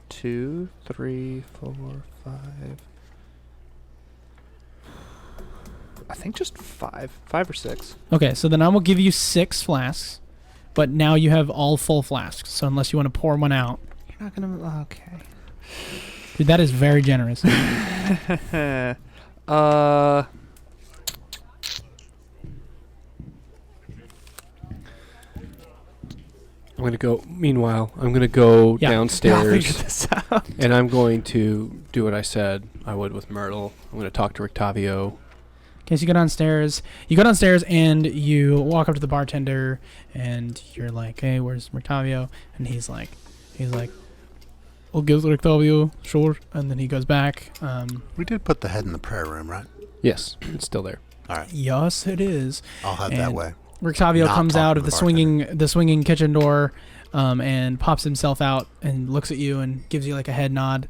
2, 3, 4, 5. I think just 5 or 6. Okay, so then I will give you 6 flasks, but now you have all full flasks. So unless you want to pour one out, You're not gonna. Okay. dude, that is very generous. Meanwhile, I'm gonna go Yeah. I'll downstairs figure this out. and I'm going to do what I said I would with Myrtle. I'm gonna talk to Rictavio. Okay, so you go downstairs. You go downstairs and you walk up to the bartender, and you're like, "Hey, where's Octavio?" And he's like, "I'll give Octavio, sure." And then he goes back. We did put the head in the prayer room, right? Yes, it's still there. All right. Yes, it is. I'll head that And- way. Octavio Not comes talking out to of the the swinging kitchen door, and pops himself out and looks at you and gives you like a head nod.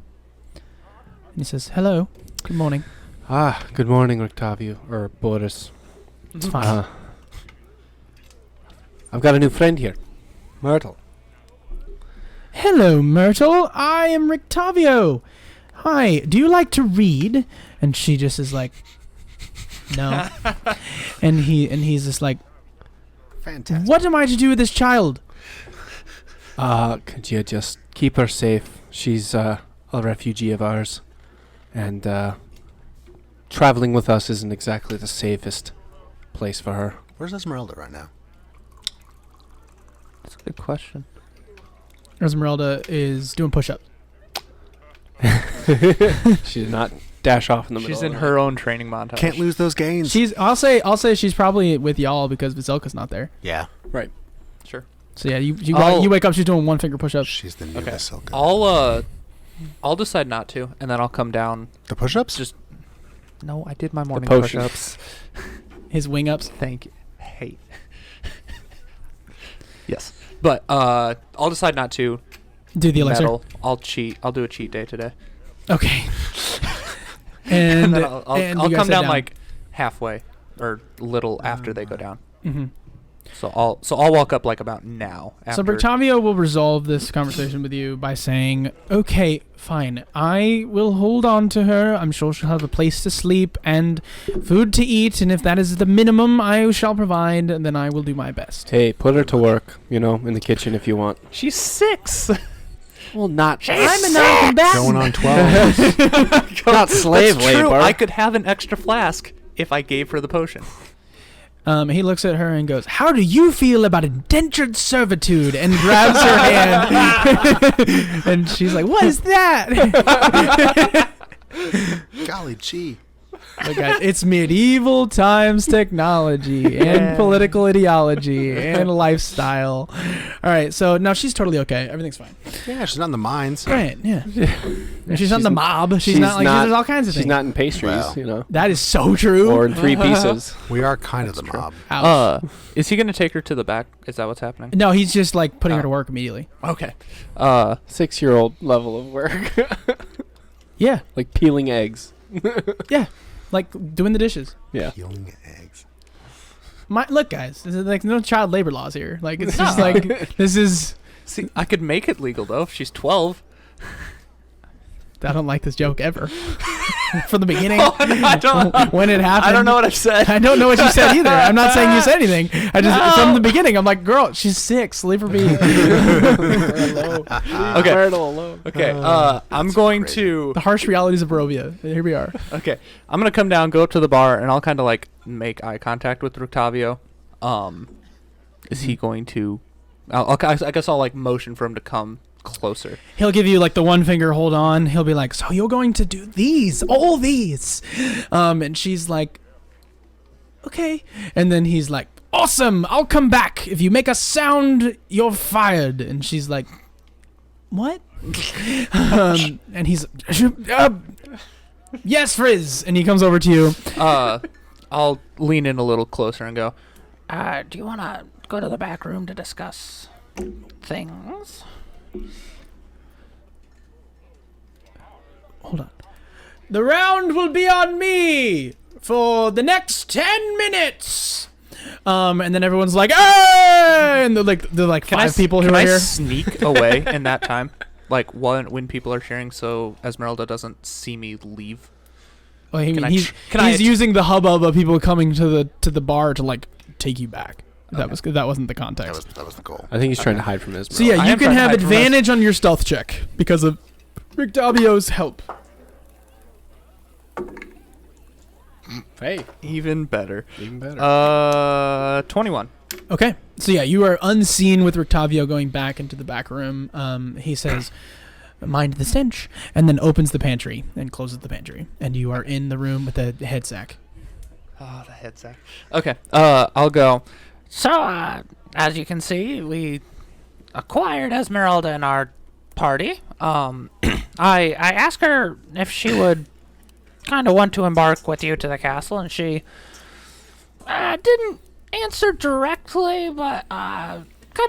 And he says, "Hello, good morning." Ah, good morning, Rictavio, or Boris. It's fine. I've got a new friend here, Myrtle. Hello, Myrtle. I am Rictavio. Hi. Do you like to read? And she just is like, no. and he's just like, Fantastic. what am I to do with this child? Could you just keep her safe? She's a refugee of ours, and traveling with us isn't exactly the safest place for her. Where's Ezmerelda right now? That's a good question. Ezmerelda is doing push-ups. She did not dash off in the middle. She's of in the her own training montage. Can't lose those gains. I'll say she's probably with y'all because Vasilka's not there. Yeah. Right. Sure. So yeah, you I'll- wake up, she's doing one finger push-ups. She's the new Okay. Vasilka. I'll decide not to, and then I'll come down. The push-ups? Just no, I did my morning potion. push-ups. His wing ups. Thank you. Hey. Yes, but I'll decide not to. Do the elixir. Metal. I'll cheat. I'll do a cheat day today. Okay. And and then I'll and you guys come sit down like halfway or little after they go down. Mhm. So I'll walk up like about now. So After. Bertavio will resolve this conversation with you by saying, "Okay, fine. I will hold on to her. I'm sure she'll have a place to sleep and food to eat, and if that is the minimum I shall provide, then I will do my best." Hey, put her to work, in the kitchen if you want. She's 6. Well, not I'm a non-combatant. Going on 12. not slave That's true. labor. I could have an extra flask. if I gave her the potion. He looks at her and goes, "How do you feel about indentured servitude?" and grabs her hand. And she's like, "What is that?" Golly gee. Look, guys, it's medieval times technology and political ideology and lifestyle. All right, so now she's totally okay. Everything's fine. Yeah, she's not in the mines. Right, yeah. She's not in the mob. She's not like, there's all kinds of things. She's not in pastries, Wow. you know. That is so true. Or in 3 pieces. We are kind of the mob. Ouch. Is he gonna take her to the back? Is that what's happening? No, he's just like putting her to work immediately. Okay. 6-year-old level of work. Yeah, Like peeling eggs. yeah. Like doing the dishes. Yeah. Peeling eggs. Look, guys, there's like no child labor laws here. Like it's just like this is. See, I could make it legal though if she's 12. I don't like this joke ever. From the beginning, I don't. when it happened. I don't know what I've said. I don't know what you said either. I'm not saying you said anything. I just from the beginning, I'm like, girl, she's 6. Leave her be. Okay. Alone. Okay. I'm going to. The harsh realities of Barovia. Here we are. Okay. I'm gonna come down, go up to the bar, and I'll kind of like make eye contact with Octavio. Is he going to? I guess I'll like motion for him to come closer. He'll give you like the one finger hold on. He'll be like, so you're going to do these, all these. And she's like, okay. And then he's like, awesome, I'll come back. If you make a sound, you're fired. And she's like, what? And he's, yes, Frizz. And he comes over to you. I'll lean in a little closer and go, Do you want to go to the back room to discuss things? Hold on. The round will be on me for the next 10 minutes. And then everyone's like, hey! And they're like five people who are Can I here. sneak away in that time? Like when people are sharing, so Ezmerelda doesn't see me leave. Well, Can I he's can I- using the hubbub of people coming to the bar to like take you back. That wasn't the context. That was the goal. I think he's trying to hide from Ezmerelda. So yeah, I you am can trying to have hide from us. advantage on your stealth check because of Rictavio's help. Hey, Even better. even better. 21. Okay. So yeah, you are unseen with Rictavio going back into the back room. He says, mind the stench, and then opens the pantry and closes the pantry. And you are in the room with the head sack. Oh, the head sack. Okay. I'll go. So, as you can see, we acquired Ezmerelda in our party. I asked her if she would kind of want to embark with you to the castle, and she didn't answer directly, but kind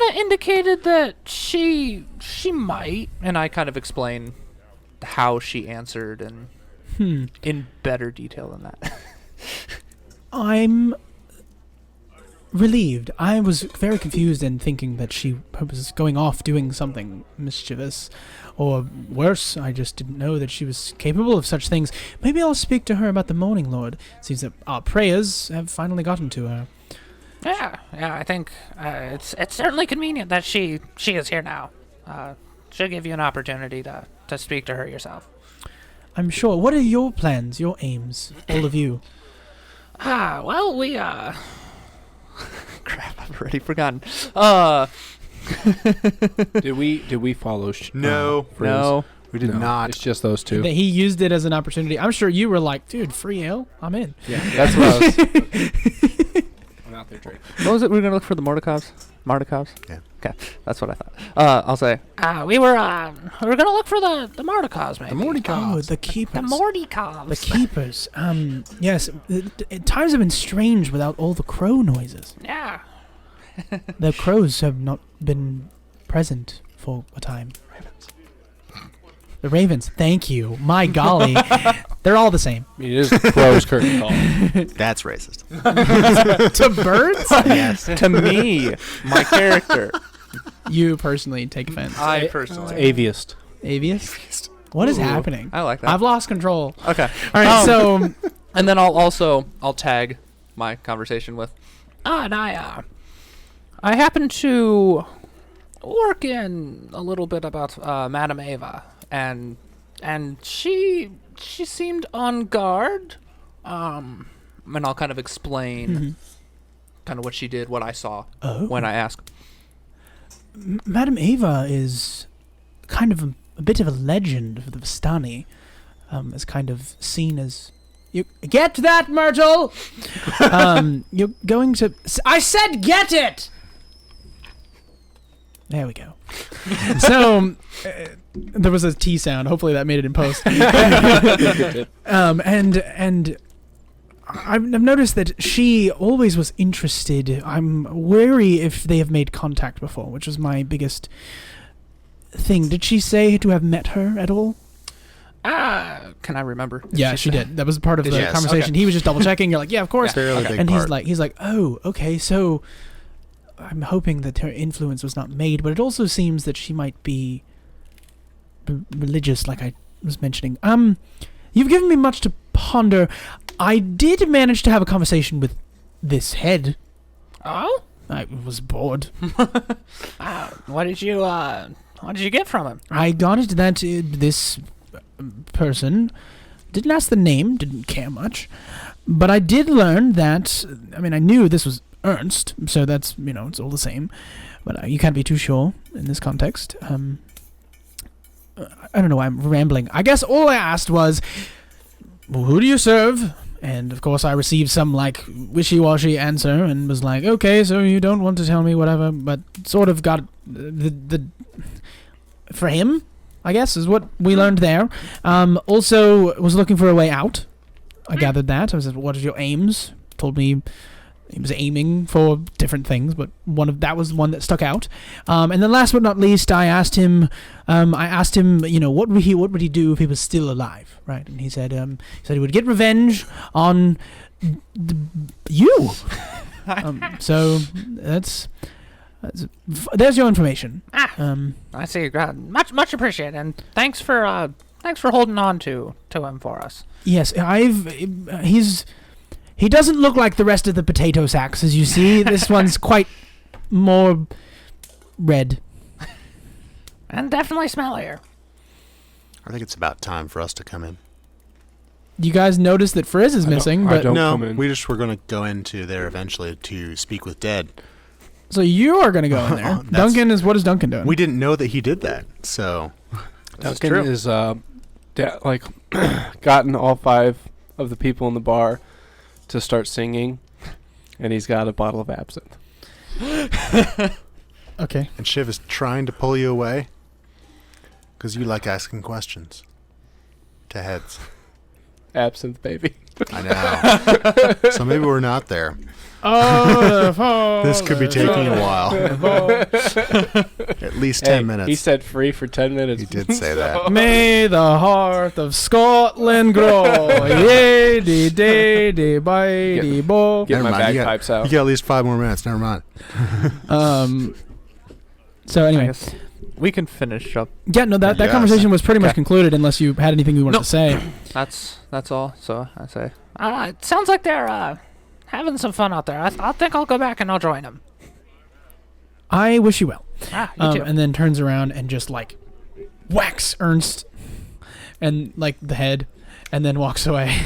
of indicated that she might. And I kind of explain how she answered and in better detail than that. I'm relieved. I was very confused and thinking that she was going off doing something mischievous. Or worse, I just didn't know that she was capable of such things. Maybe I'll speak to her about the Morning Lord. Seems that our prayers have finally gotten to her. Yeah, I think it's certainly convenient that she is here now. She'll give you an opportunity to speak to her yourself. I'm sure. What are your plans, your aims, all of you? Well, we Crap, I've already forgotten. Did we follow? No. Frizz? No. We did No, not. It's just those two. That he used it as an opportunity. I'm sure you were like, dude, free ale? I'm in. Yeah, that's what I was. I'm out there drinking. What was it? We were going to look for the Mordecai's? Yeah. Okay, that's what I thought. I'll say. we were gonna look for the Mordecai's, maybe. The Mordecai. Oh, the keepers. The Mordecai's. The keepers. Yes. Times have been strange without all the crow noises. Yeah. The crows have not been present for a time. The ravens. Thank you. My golly. They're all the same. I mean, it is Crow's curtain call. That's racist. To birds? Yes. To me, my character. You personally take offense. I personally. Aviest. Avius? What is Ooh, happening? I like that. I've lost control. Okay. All right, so... And then I'll tag my conversation with. And I happen to work in a little bit about Madame Ava, and she seemed on guard. and I'll kind of explain kind of what she did, what I saw when I ask. Madam Ava is kind of a bit of a legend of the Vistani. Is kind of seen as... You get that, Myrtle! You're going to... I said get it! There we go. So, there was a T sound. Hopefully that made it in post. And I've noticed that she always was interested. I'm wary if they have made contact before, which was my biggest thing. Did she say to have met her at all? Can I remember? Yeah, she did. That was part of the Yes. conversation. Okay. He was just double checking. You're like, yeah, of course. Fairly big And part. he's like, oh, okay, so I'm hoping that her influence was not made, but it also seems that she might be religious, like I was mentioning. You've given me much to ponder. I did manage to have a conversation with this head. Oh? I was bored. What did you get from him? I got it that this person didn't ask the name, didn't care much, but I did learn that, I mean, I knew this was Ernst, so that's, it's all the same, but you can't be too sure in this context. I don't know why I'm rambling. I guess all I asked was, well, who do you serve? And of course I received some wishy-washy answer and was like, okay, so you don't want to tell me whatever, but sort of got the for him, I guess, is what we learned there. Also was looking for a way out. I gathered that. I was like, what are your aims? Told me he was aiming for different things, but that was one that stuck out. And then last but not least, I asked him, what would he do if he was still alive, right? And he said he would get revenge on you. So there's your information. I see. Much appreciated, and thanks for holding on to him for us. Yes, he doesn't look like the rest of the potato sacks, as you see. This one's quite more red. And definitely smellier. I think it's about time for us to come in. You guys notice that Frizz is missing, but don't no, come in. we just were going to go into there eventually to speak with Dead. so you are going to go in there. That's- What is Duncan doing? We didn't know that he did that, so Duncan is gotten all 5 of the people in the bar to start singing, and he's got a bottle of absinthe. Okay. and Shiv is trying to pull you away because you like asking questions to heads. Absinthe, baby. I know. So maybe we're not there. This could be taking a while. At least 10 minutes. He said free for 10 minutes. He did say that. May the heart of Scotland grow. Yay, dee, day, dee, bye, dee, bo. Get my Never mind, bagpipes You out. got at least 5 more minutes. Never mind. So I anyway, guess we can finish up. yeah, no, that Yes. conversation was pretty much Okay. concluded, unless you had anything you wanted No. to say. That's all. So I say. It sounds like they're having some fun out there. I think I'll go back and I'll join them. I wish you well. You too. And then turns around and just whacks Ernst and the head, and then walks away.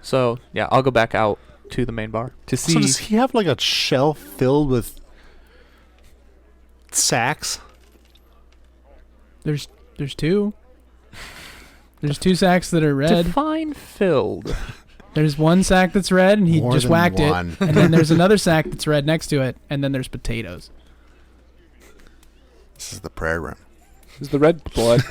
So yeah, I'll go back out to the main bar to see. So does he have a shelf filled with sacks? There's 2. There's 2 sacks that are red. Define filled. There's 1 sack that's red, and he More just than whacked one. it. And then there's another sack that's red next to it, and then there's potatoes. This is the prayer room. Is the red blood?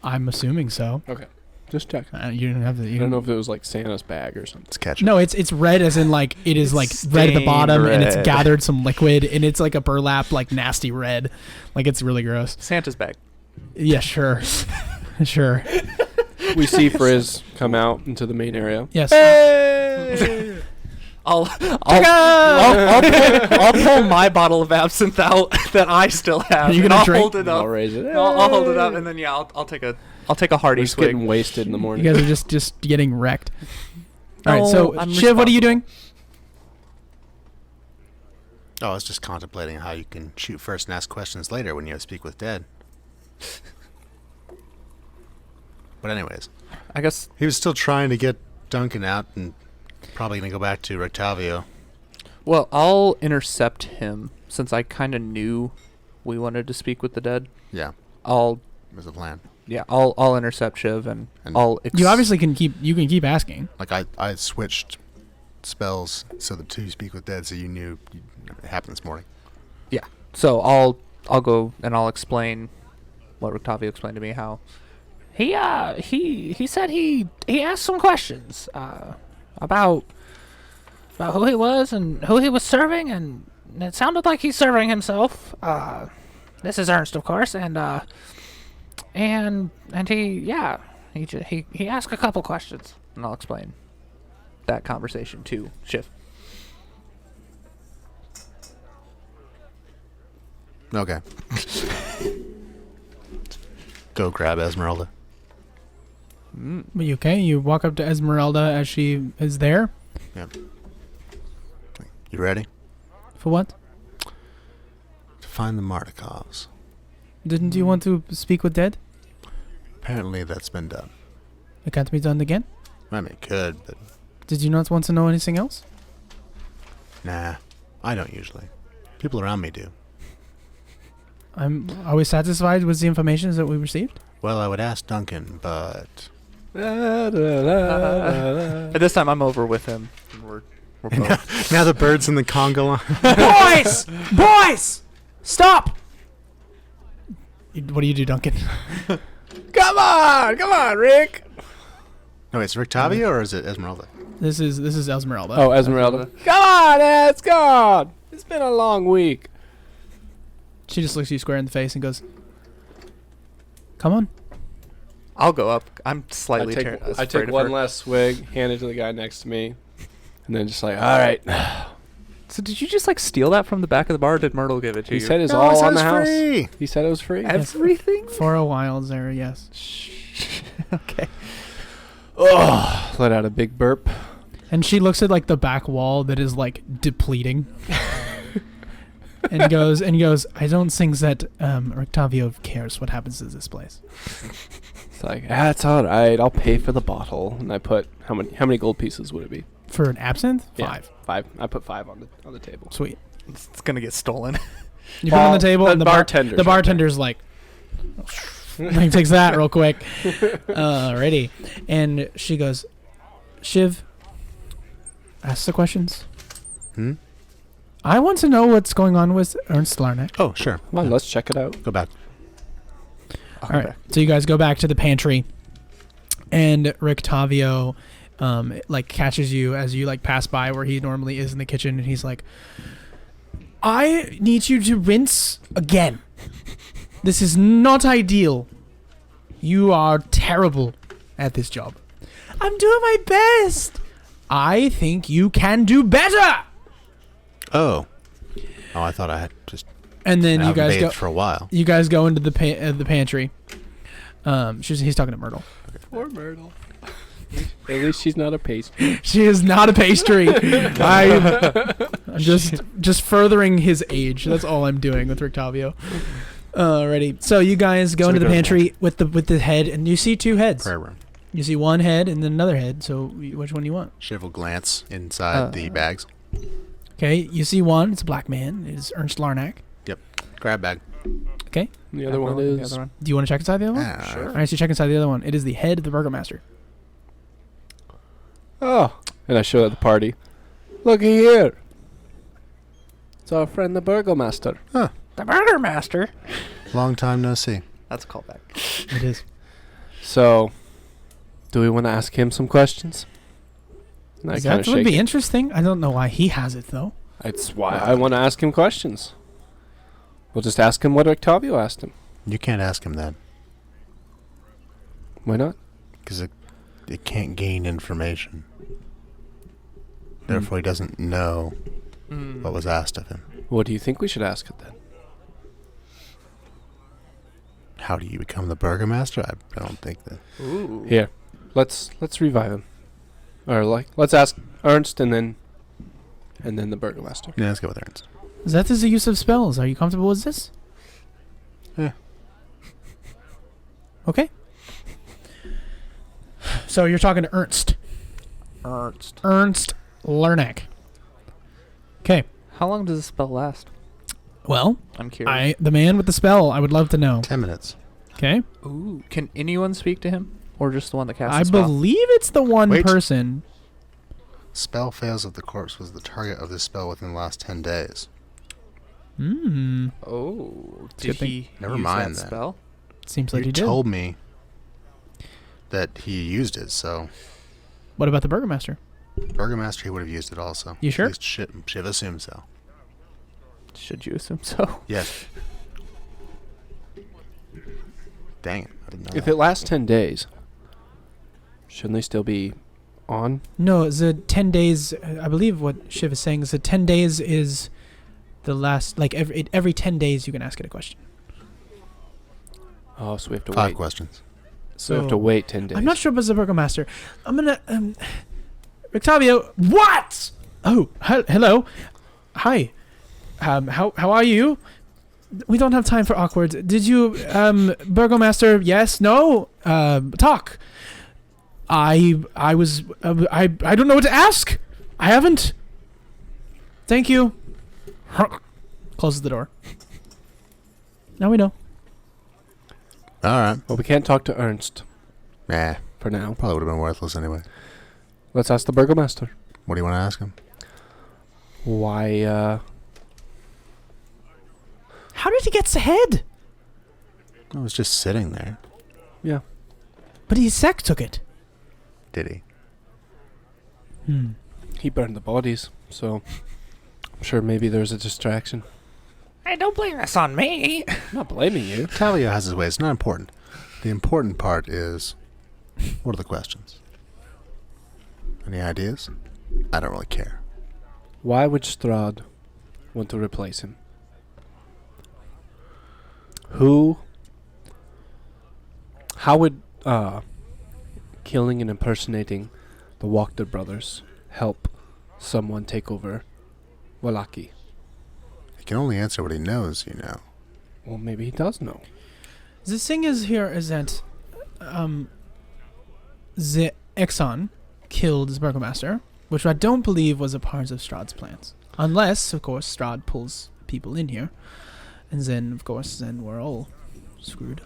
I'm assuming so. Okay. Just check. You don't have the. I don't know if it was Santa's bag or something. Let's catch it. No, it's red as in it is It's red at the bottom, stained and it's red. gathered some liquid, and it's like a burlap nasty red, it's really gross. Santa's bag. Yeah, sure, sure. We see Frizz come out into the main area. Yes. I'll pull my bottle of absinthe out that I still have. Are you and gonna I'll drink? hold it up. I'll raise it. I'll hold it up, and then I'll take a hearty We're just swig. getting wasted in the You morning. guys are just getting wrecked. All right, No, so I'm Shiv, what are you responsible. doing? Oh, I was just contemplating how you can shoot first and ask questions later when you speak with Dead. But anyways, I guess. He was still trying to get Duncan out and probably going to go back to Rectavio. Well, I'll intercept him since I kind of knew we wanted to speak with the dead. Yeah, I'll was the plan. I'll intercept Shiv and I'll. You obviously can keep asking. Like I switched spells so the two speak with dead, so you knew it happened this morning. Yeah. So I'll go and I'll explain what Rectavio explained to me, how He said he asked some questions about who he was and who he was serving, and it sounded like he's serving himself. This is Ernst, of course, and he asked a couple questions, and I'll explain that conversation to Shiv. Okay. Go grab Ezmerelda. Are you okay? You walk up to Ezmerelda as she is there. Yep. You ready? For what? To find the Mardikovs. Didn't you want to speak with dead? Apparently that's been done. It can't be done again? I mean, it could, but Did you not want to know anything else? nah. I don't usually. People around me do. Are we satisfied with the information that we received? Well, I would ask Duncan, but... At this time, I'm over with him. And we're both. now the bird's in the conga line. Boys! Boys! Stop! What do you do, Duncan? Come on, Rick. No, it's Rectavio or is it Ezmerelda? This is Ezmerelda. Oh, Ezmerelda. Come on, Ed, it's gone. It's been a long week. She just looks you square in the face and goes, "Come on." I'll go up. I'm slightly I take one last swig, hand it to the guy next to me, and then just like, all right. So did you just like steal that from the back of the bar? Or did Myrtle give it to He you? said it's No, all it on the says house. free. He said it was free. Everything? For a while, Zara, yes. Okay. Oh, let out a big burp. And she looks at like the back wall that is like depleting. and goes, "I don't think that Rectavio cares what happens to this place." It's like, that's all right. I'll pay for the bottle. And I put how many gold pieces would it be? For an absinthe? Yeah, 5. 5. I put 5 on the table. Sweet. It's gonna get stolen. You put it on the table, and the bartender's bartender's like, he takes that real quick. Alrighty. And she goes, "Shiv, ask the questions. Hmm? I want to know what's going on with Ernst Larnack." Oh, sure. Come on, let's check it out. Go back. All right. So you guys go back to the pantry, and Rectavio like catches you as you like pass by where he normally is in the kitchen, and he's like, "I need you to rinse again. This is not ideal. You are terrible at this job." "I'm doing my best." "I think you can do better." Oh, I thought I had just... And then you guys go for a while. You guys go into the pantry. He's talking to Myrtle. Poor Myrtle. At least she's not a pastry. She is not a pastry. I'm just furthering his age. That's all I'm doing with Rectavio. Alrighty. So you guys go into the pantry with the head, and you see 2 heads. Prayer room. You see one head and then another head. So which one do you want? Shiv will glance inside the bags. Okay. You see one. It's a black man. It is Ernst Larnack. Yep. Grab bag. Okay. The other one is... Do you want to check inside the other one? Sure. All right. So you check inside the other one. It is the head of the burgomaster. Oh. And I show at the party. Looky here. It's our friend the Burgomaster. The Burgermaster. Long time no see. That's a callback. It is. So, do we want to ask him some questions? And I kinda That would shake be it. interesting. I don't know why he has it though. It's why I want to ask him questions. We'll just ask him what Octavio asked him. You can't ask him that Why not? because it can't gain information. Therefore, he doesn't know what was asked of him. What do you think we should ask it then? How do you become the burgomaster? I don't think that. Ooh. Here, let's revive him, or let's ask Ernst and then the Burgomaster. Yeah, let's go with Ernst. That is the use of spells. Are you comfortable with this? Yeah. Okay. So you're talking to Ernst. Ernst Lernack. Okay. How long does the spell last? Well, I'm curious. the man with the spell, I would love to know. 10 minutes. Okay. Ooh. Can anyone speak to him? Or just the one that casts I the spell? believe it's the one Wait. person. Spell fails if the corpse was the target of this spell within the last 10 days. Hmm. Oh. a Did good thing. he Never use mind that then. spell? Seems like You he did. told me that he used it, so What about the Burgomaster? Burgomaster, he would have used it also. You sure? At least Shiv assumed so. Should you assume so? Yes. Dang it, I didn't know If that. it lasts 10 days, shouldn't they still be on? No, the 10 days, I believe what Shiv is saying is that 10 days is the last, like every 10 days you can ask it a question. Oh, so we have to 5 wait. questions. So we have to wait 10 days. I'm not sure about the Burgomaster. I'm gonna, Octavio, what? Oh, hello. Hi. How are you? We don't have time for awkward. Did you, Burgomaster, yes, no? Talk. I don't know what to ask. I haven't. Thank you. Closes the door. Now we know. Alright. Well, we can't talk to Ernst Nah, for now. probably would have been worthless anyway. Let's ask the Burgomaster. What do you want to ask him? Why, How did he get the head? I was just sitting there. yeah. But Isaac took it. Did he? He burned the bodies, so I'm sure maybe there's a distraction. Hey, don't blame this on me. I'm not blaming you. Octavio has his way. It's not important. The important part is, what are the questions? Any ideas? I don't really care. Why would Strahd want to replace him? How would killing and impersonating the Wachter brothers help someone take over Wallaki? He can only answer what he knows, you know. Well, maybe he does know. The thing is here is that the Exxon killed his Burgomaster, which I don't believe was a part of Strahd's plans. Unless, of course, Strahd pulls people in here. And then, of course, then we're all screwed.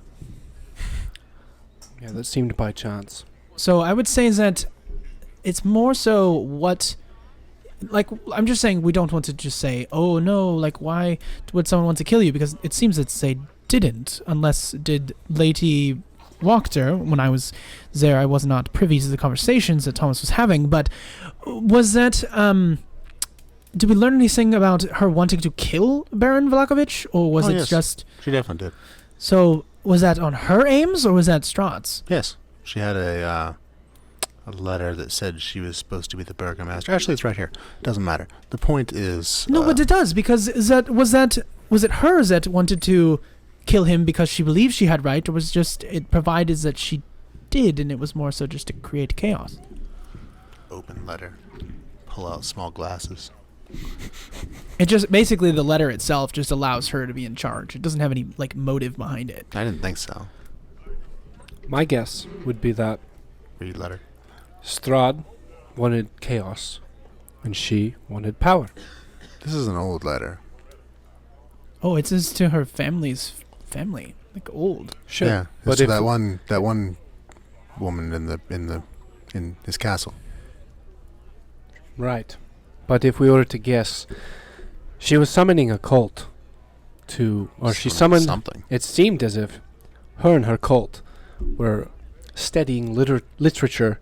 Yeah, that seemed by chance. So I would say that it's more so what... Like, I'm just saying we don't want to just say, oh no, like why would someone want to kill you? Because it seems that they didn't, unless did Lady Wachter, when I was there, I was not privy to the conversations that Thomas was having, but was that, did we learn anything about her wanting to kill Baron Vlakovich, or was it yes. just... She definitely did. So, was that on her aims, or was that Strahd's? Yes. She had a letter that said she was supposed to be the Burgomaster. Actually, it's right here. Doesn't matter. The point is... No, but it does, because was it her that wanted to kill him because she believed she had right, or was just it provided that she did, and it was more so just to create chaos? Open letter. Pull out small glasses. It just, basically the letter itself just allows her to be in charge. It doesn't have any, like, motive behind it. I didn't think so. My guess would be that Read letter. Strahd wanted chaos, and she wanted power. This is an old letter. Oh, it says to her family's family, like old. Sure. Yeah. But It's to if that one woman in his castle. Right. But if we were to guess, she was summoning a cult to, or she summoned, something. it seemed as if her and her cult were studying literature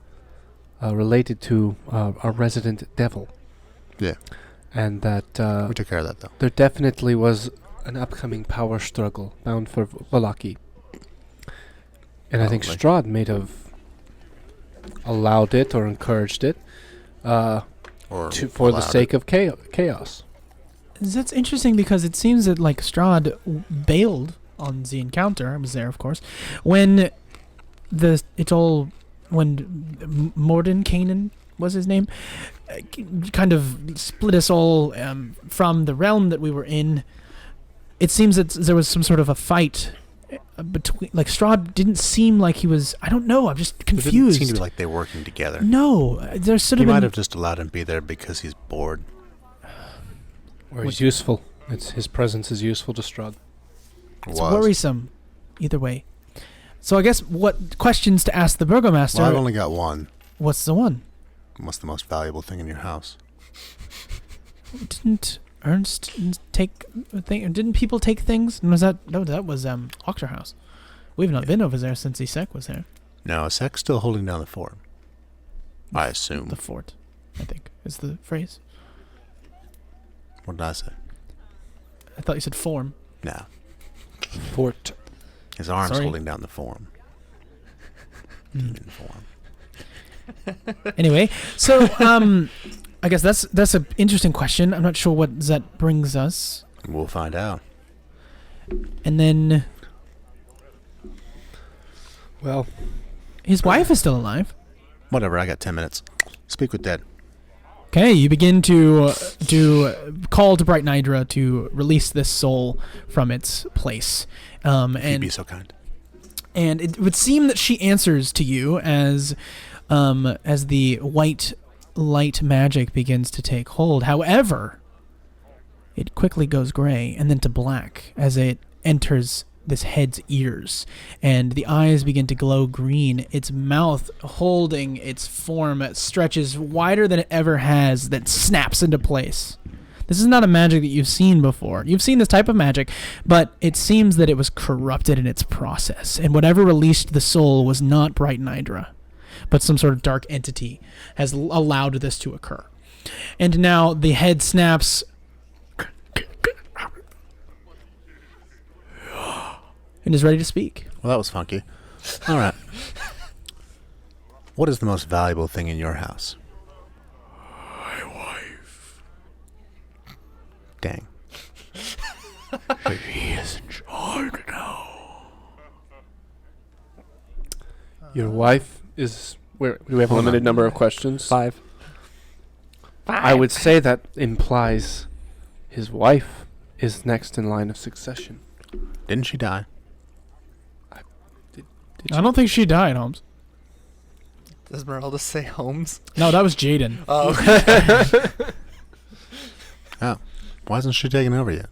related to our resident devil. Yeah. And that We took care of that, though. there definitely was an upcoming power struggle bound for Wallaki. And I think Probably. Strahd may have allowed it or encouraged it Or for the allowed sake of chaos. That's interesting because it seems that, like, Strahd bailed on the encounter. I was there, of course. When Morden Kanan was his name, kind of split us all from the realm that we were in. It seems that there was some sort of a fight between, like Strahd didn't seem like he was. I don't know. I'm just It didn't confused. seem to be like they were working together. No, there should He have might been. have just allowed him to be there because he's bored. Or he's useful. His presence is useful to Strahd. It's worrisome, either way. So I guess what questions to ask the burgomaster? Well, I've only got one. What's the one? What's the most valuable thing in your house? Didn't Ernst take didn't people take things? And was that that was House. We've not been over there since Isek was there. No, Sek's still holding down the fort. I assume. The fort, I think, is the phrase. What did I say? I thought you said form. No. Fort. His arm's Sorry. holding down the form. Demon form. Anyway, so I guess that's an interesting question. I'm not sure what that brings us. We'll find out. And then Well, his wife is still alive. Whatever, I got 10 minutes. Speak with Dead. Okay, you begin to call to Bright Nidra to release this soul from its place. If you'd And be so kind. and it would seem that she answers to you as the white light magic begins to take hold. However, it quickly goes gray and then to black as it enters this head's ears, and the eyes begin to glow green. Its mouth, holding its form, stretches wider than it ever has, that snaps into place. This is not a magic that you've seen before. You've seen this type of magic, but it seems that it was corrupted in its process, and whatever released the soul was not Bright Nidra, but some sort of dark entity has allowed this to occur. And now the head snaps and is ready to speak. Well, that was funky. All right. What is the most valuable thing in your house? My wife. Dang. He is in charge now. your wife is... Do we have a limited number of questions? 5. I would say that implies his wife is next in line of succession. Didn't she die? I don't think she died, Holmes. Does Ezmerelda say Holmes? No, that was Jaden. Oh. Oh. Why isn't she taking over yet?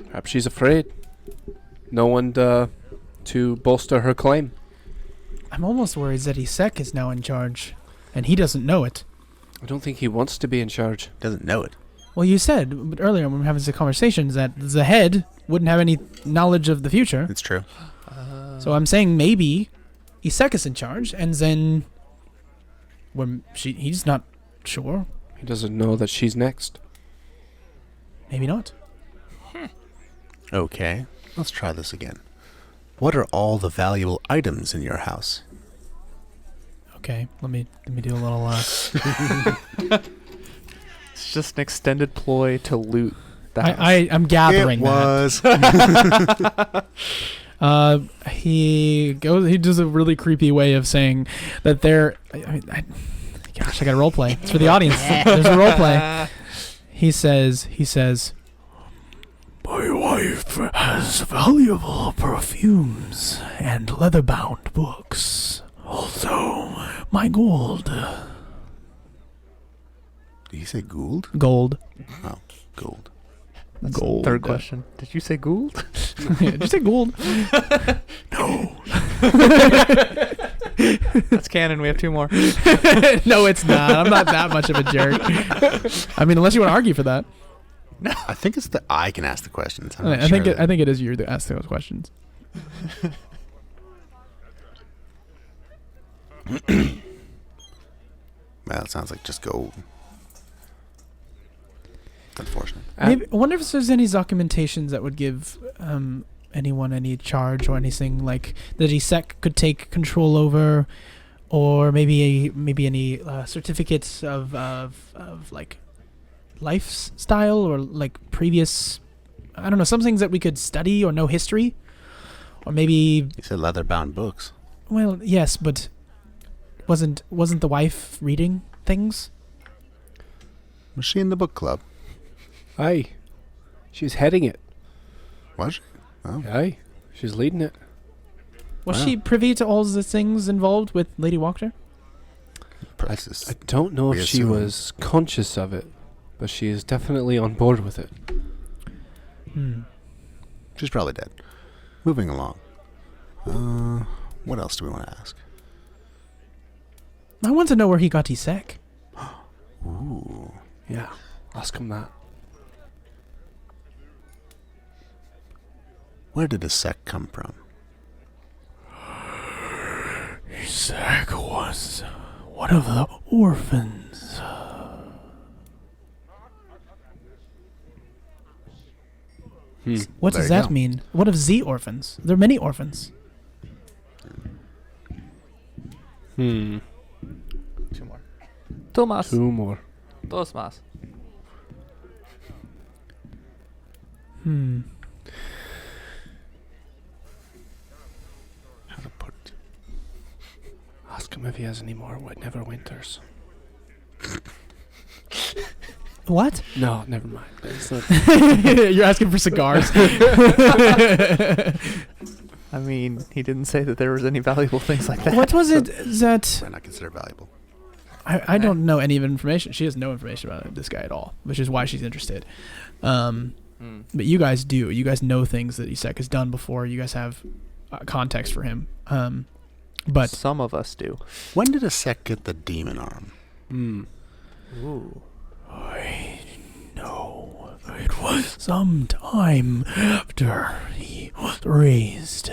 Perhaps she's afraid. No one to bolster her claim. I'm almost worried that Isek is now in charge, and he doesn't know it. I don't think he wants to be in charge. Doesn't know it. Well, you said earlier when we were having the conversations that the head wouldn't have any knowledge of the future. It's true. So I'm saying maybe Isek is in charge, and then he's not sure. He doesn't know that she's next. Maybe not. Okay. Let's try this again. What are all the valuable items in your house? Okay, let me do a little. It's just an extended ploy to loot the house. I'm gathering It that. was. He does a really creepy way of saying that gosh, I got a role play. It's for the audience. There's a role play. He says, my wife has valuable perfumes and leather-bound books. Also, my gold. Did he say Gould? Gold. Oh, Gould. That's Gold. the third question. Did you say Gould? Did you say gold? No. That's canon. We have 2 more. No, it's not. I'm not that much of a jerk. I mean, unless you want to argue for that. I think it's I can ask the questions. I'm not I think sure I think it is you that ask those questions. Well, it sounds like just gold. Unfortunate. Maybe, I wonder if there's any documentations that would give anyone any charge or anything like that Isek could take control over, or maybe any certificates of like lifestyle or like previous, I don't know, some things that we could study or know history, or maybe. You said leather-bound books. Well, yes, but wasn't the wife reading things? Was she in the book club? Aye. She's heading it. Was she? Oh. Aye. She's leading it. Was Wow. she privy to all the things involved with Lady Wachter? Prices. I don't know We if she assume. was conscious of it, but she is definitely on board with it. She's probably dead. Moving along. What else do we want to ask? I want to know where he got Isek. Ooh. Yeah, ask him that. Where did Isek come from? Isek was one of the orphans. What There does you that go. mean? What of the orphans? There are many orphans. Hmm. 2 more. Tomas. 2 more. Dos más. How to put it? Ask him if he has any more Neverwinters. What? No, never mind. It's not. You're asking for cigars. I mean, he didn't say that there was any valuable things like that. What was it that Might not consider valuable. I don't know any of information. She has no information about this guy at all, which is why she's interested. But you guys do. You guys know things that Isek has done before. You guys have context for him. But Some of us do. When did Isek get the demon arm? Ooh. I know it was some time after he was raised.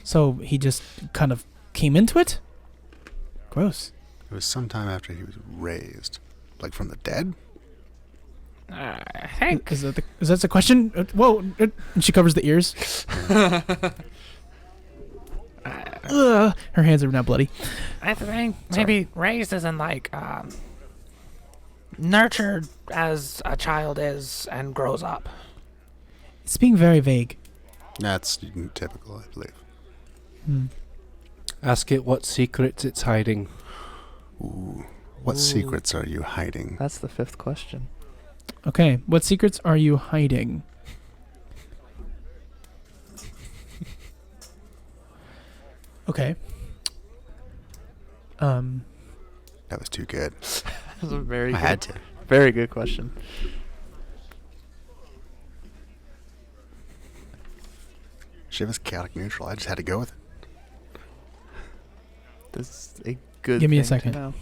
So he just kind of came into it? Gross. It was sometime after he was raised. Like from the dead? I think. Is that the question? Whoa! And she covers the ears. Her hands are now bloody. I think maybe raised as in like nurtured as a child is and grows up. It's being very vague. That's typical, I believe. Ask it what secrets it's hiding. Ooh. What secrets are you hiding? That's the 5th question. Okay, what secrets are you hiding? Okay. That was too good. That was a very I good, had to. very good question. Shiv is chaotic neutral. I just had to go with it. This is a good Give me a thing to second. know.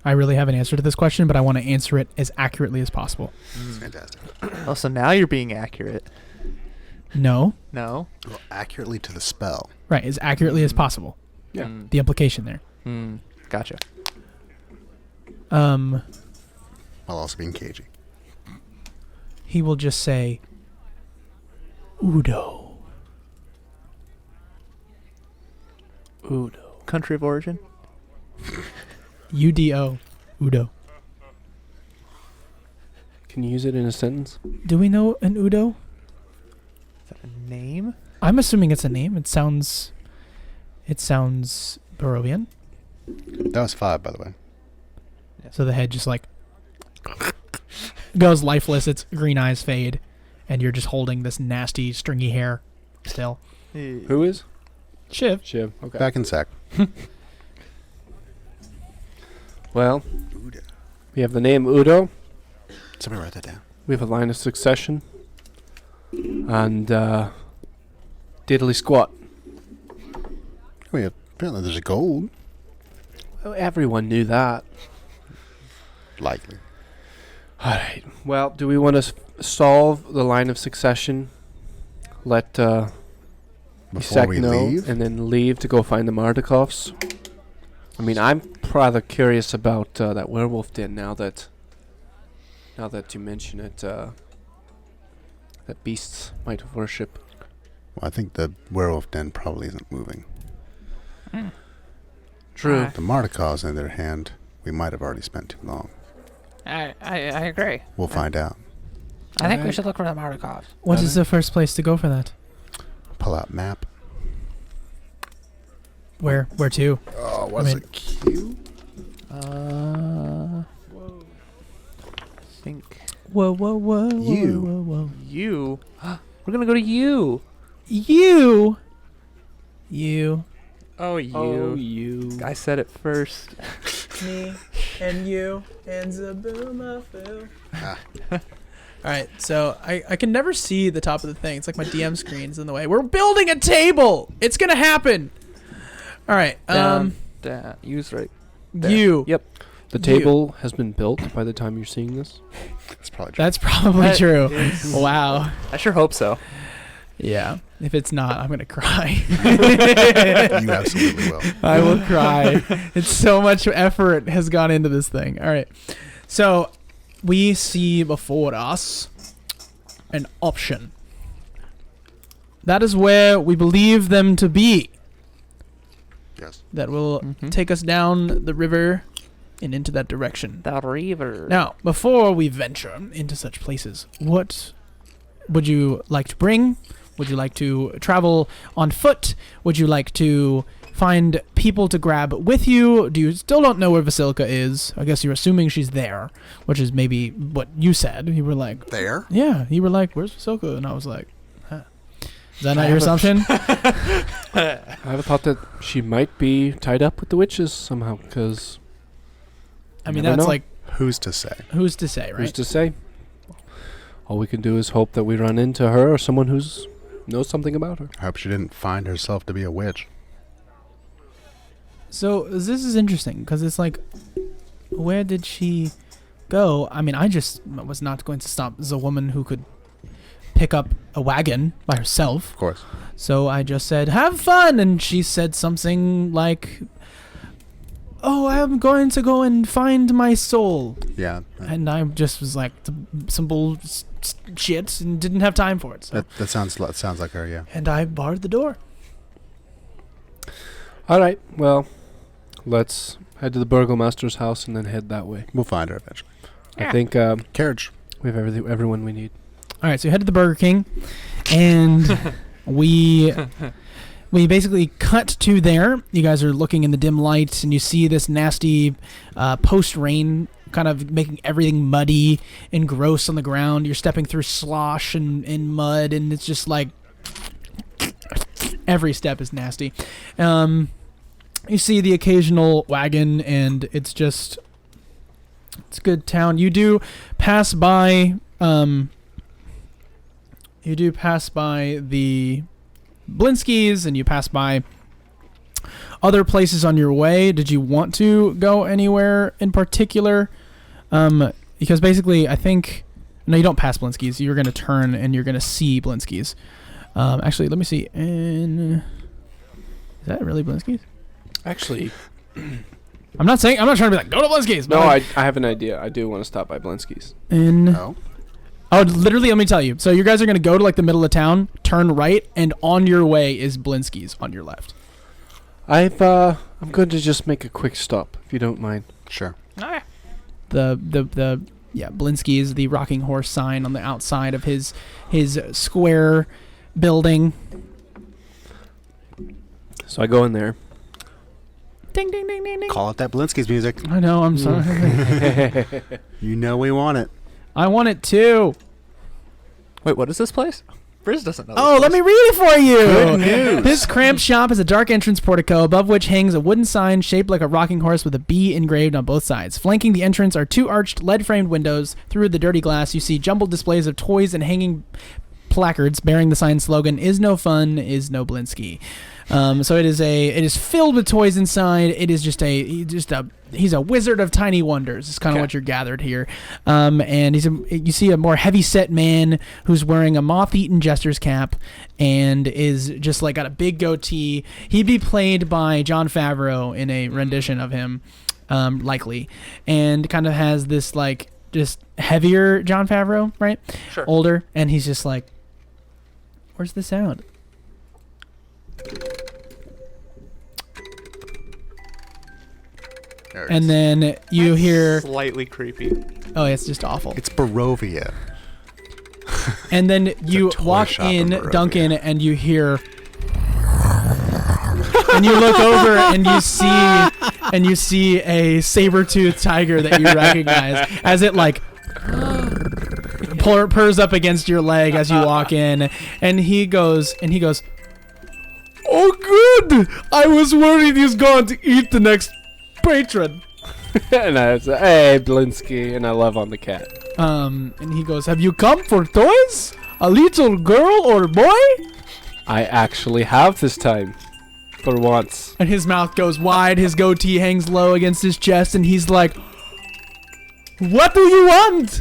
I really have an answer to this question, but I want to answer it as accurately as possible. It's fantastic. Oh, so now you're being accurate. No. No? Well, accurately to the spell. Right, as accurately as possible. Yeah. Mm. The implication there. Gotcha. While also being cagey. He will just say, Udo. Udo. Country of origin? UDO. Udo. Can you use it in a sentence? Do we know an Udo? Is that a name? I'm assuming it's a name. It sounds Barovian. That was 5, by the way. So the head just like goes lifeless. Its green eyes fade, and you're just holding this nasty stringy hair still. Who is? Shiv. Shiv. Okay. Back in sec. Well, Udo. we have the name Udo. Somebody write that down. We have a line of succession. And, diddly squat. Oh, yeah. Apparently there's a gold. Well, everyone knew that. Likely. Alright. Well, do we want to solve the line of succession? Let, Before Isek we know, leave? and then leave to go find the Mardikovs. I mean, I'm rather curious about that werewolf den now that you mention it. That beasts might worship. Well, I think the werewolf den probably isn't moving. True. The Mardikovs, on the other hand, we might have already spent too long. I agree. We'll find out. I think we Alright. should look for the Mardikovs. What is the first place to go for that? Pull out map. Where to? Oh, what's what's I mean- it? Q? I think Whoa, whoa, whoa, You. whoa, whoa, whoa. You. We're gonna go to you. You. Oh, you. Oh, you. I said it first. Me and you and Zaboomafoo. Ah. All right, so I can never see the top of the thing. It's like my DM screen's in the way. We're building a table. It's gonna happen. All right. Down. Use right. There. You. Yep. The table has been built by the time you're seeing this. That's probably true. That's probably That true. is- Wow. I sure hope so. Yeah. If it's not, I'm gonna cry. You absolutely will. I will cry. It's so much effort has gone into this thing. All right. So we see before us an option. That is where we believe them to be. Yes. That will Mhm. take us down the river and into that direction. The river. Now, before we venture into such places, what would you like to bring? Would you like to travel on foot? Would you like to find people to grab with you? Do you still don't know where Vasilka is? I guess you're assuming she's there, which is maybe what you said. You were like, There? yeah. You were like, where's Vasilka? And I was like, huh. Is that not your assumption? I have a thought that she might be tied up with the witches somehow, because I mean, never that's know. like, Who's to say? who's to say, right? who's to say? All we can do is hope that we run into her or someone who's knows something about her. I hope she didn't find herself to be a witch. So this is interesting because it's like, where did she go? I mean, I just was not going to stop the woman who could pick up a wagon by herself. Of course. So I just said, have fun. And she said something like, oh, I'm going to go and find my soul. Yeah. And I just was like, some bullshit and didn't have time for it. So. That sounds like her, yeah. And I barred the door. All right, well, let's head to the burgomaster's house and then head that way. We'll find her eventually. I think Carriage. we have everyone we need. All right, so you head to the Burger King, and we basically cut to there. You guys are looking in the dim light, and you see this nasty post-rain kind of making everything muddy and gross on the ground. You're stepping through slosh and mud, and it's just like every step is nasty. You see the occasional wagon, and it's a good town. You do pass by. You do pass by the Blinskys, and you pass by other places on your way. Did you want to go anywhere in particular? Because basically, I think... No, you don't pass Blinskys. You're going to turn, and you're going to see Blinskys. Actually, let me see. Is that really Blinskys? Actually, I'm not trying to be like, go to Blinskys. no, I have an idea. I do want to stop by Blinsky's. No. Oh, literally, let me tell you. So you guys are going to go to like the middle of town, turn right, and on your way is Blinskys on your left. I'm going to just make a quick stop, if you don't mind. Sure. Okay. Blinskys, the rocking horse sign on the outside of his square building. So I go in there. Ding, ding, ding, ding, ding. Call it that Blinsky's music. I know, I'm sorry. You know we want it. I want it too. Wait, what is this place? Briz doesn't know. Oh, let me read it for you. Good news. This cramped shop is a dark entrance portico above which hangs a wooden sign shaped like a rocking horse with a bee engraved on both sides. Flanking the entrance are two arched lead-framed windows. Through the dirty glass, you see jumbled displays of toys and hanging placards bearing the sign slogan, "Is no fun, is no Blinsky." So it is filled with toys inside. It is he's a wizard of tiny wonders. It's kind of what you're gathered here. And you see a more heavy set man who's wearing a moth-eaten jester's cap and is just like got a big goatee. He'd be played by Jon Favreau in a rendition of him, likely, and kind of has this like just heavier Jon Favreau, right? Sure. Older, and he's just like, where's the sound? There it And is. then you hear, Slightly creepy. oh, it's just awful. It's Barovia. And then you toy walk shop in in, Barovia. Duncan, and you hear, and you look over and you see a saber-toothed tiger that you recognize as it like purrs up against your leg as you walk in, and he goes, "Oh, good! I was worried he's going to eat the next patron." And I say, "Hey, Blinsky," and I love on the cat. And he goes, "Have you come for toys? A little girl or boy?" I actually have this time. For once. And his mouth goes wide, his goatee hangs low against his chest, and he's like, "What do you want?"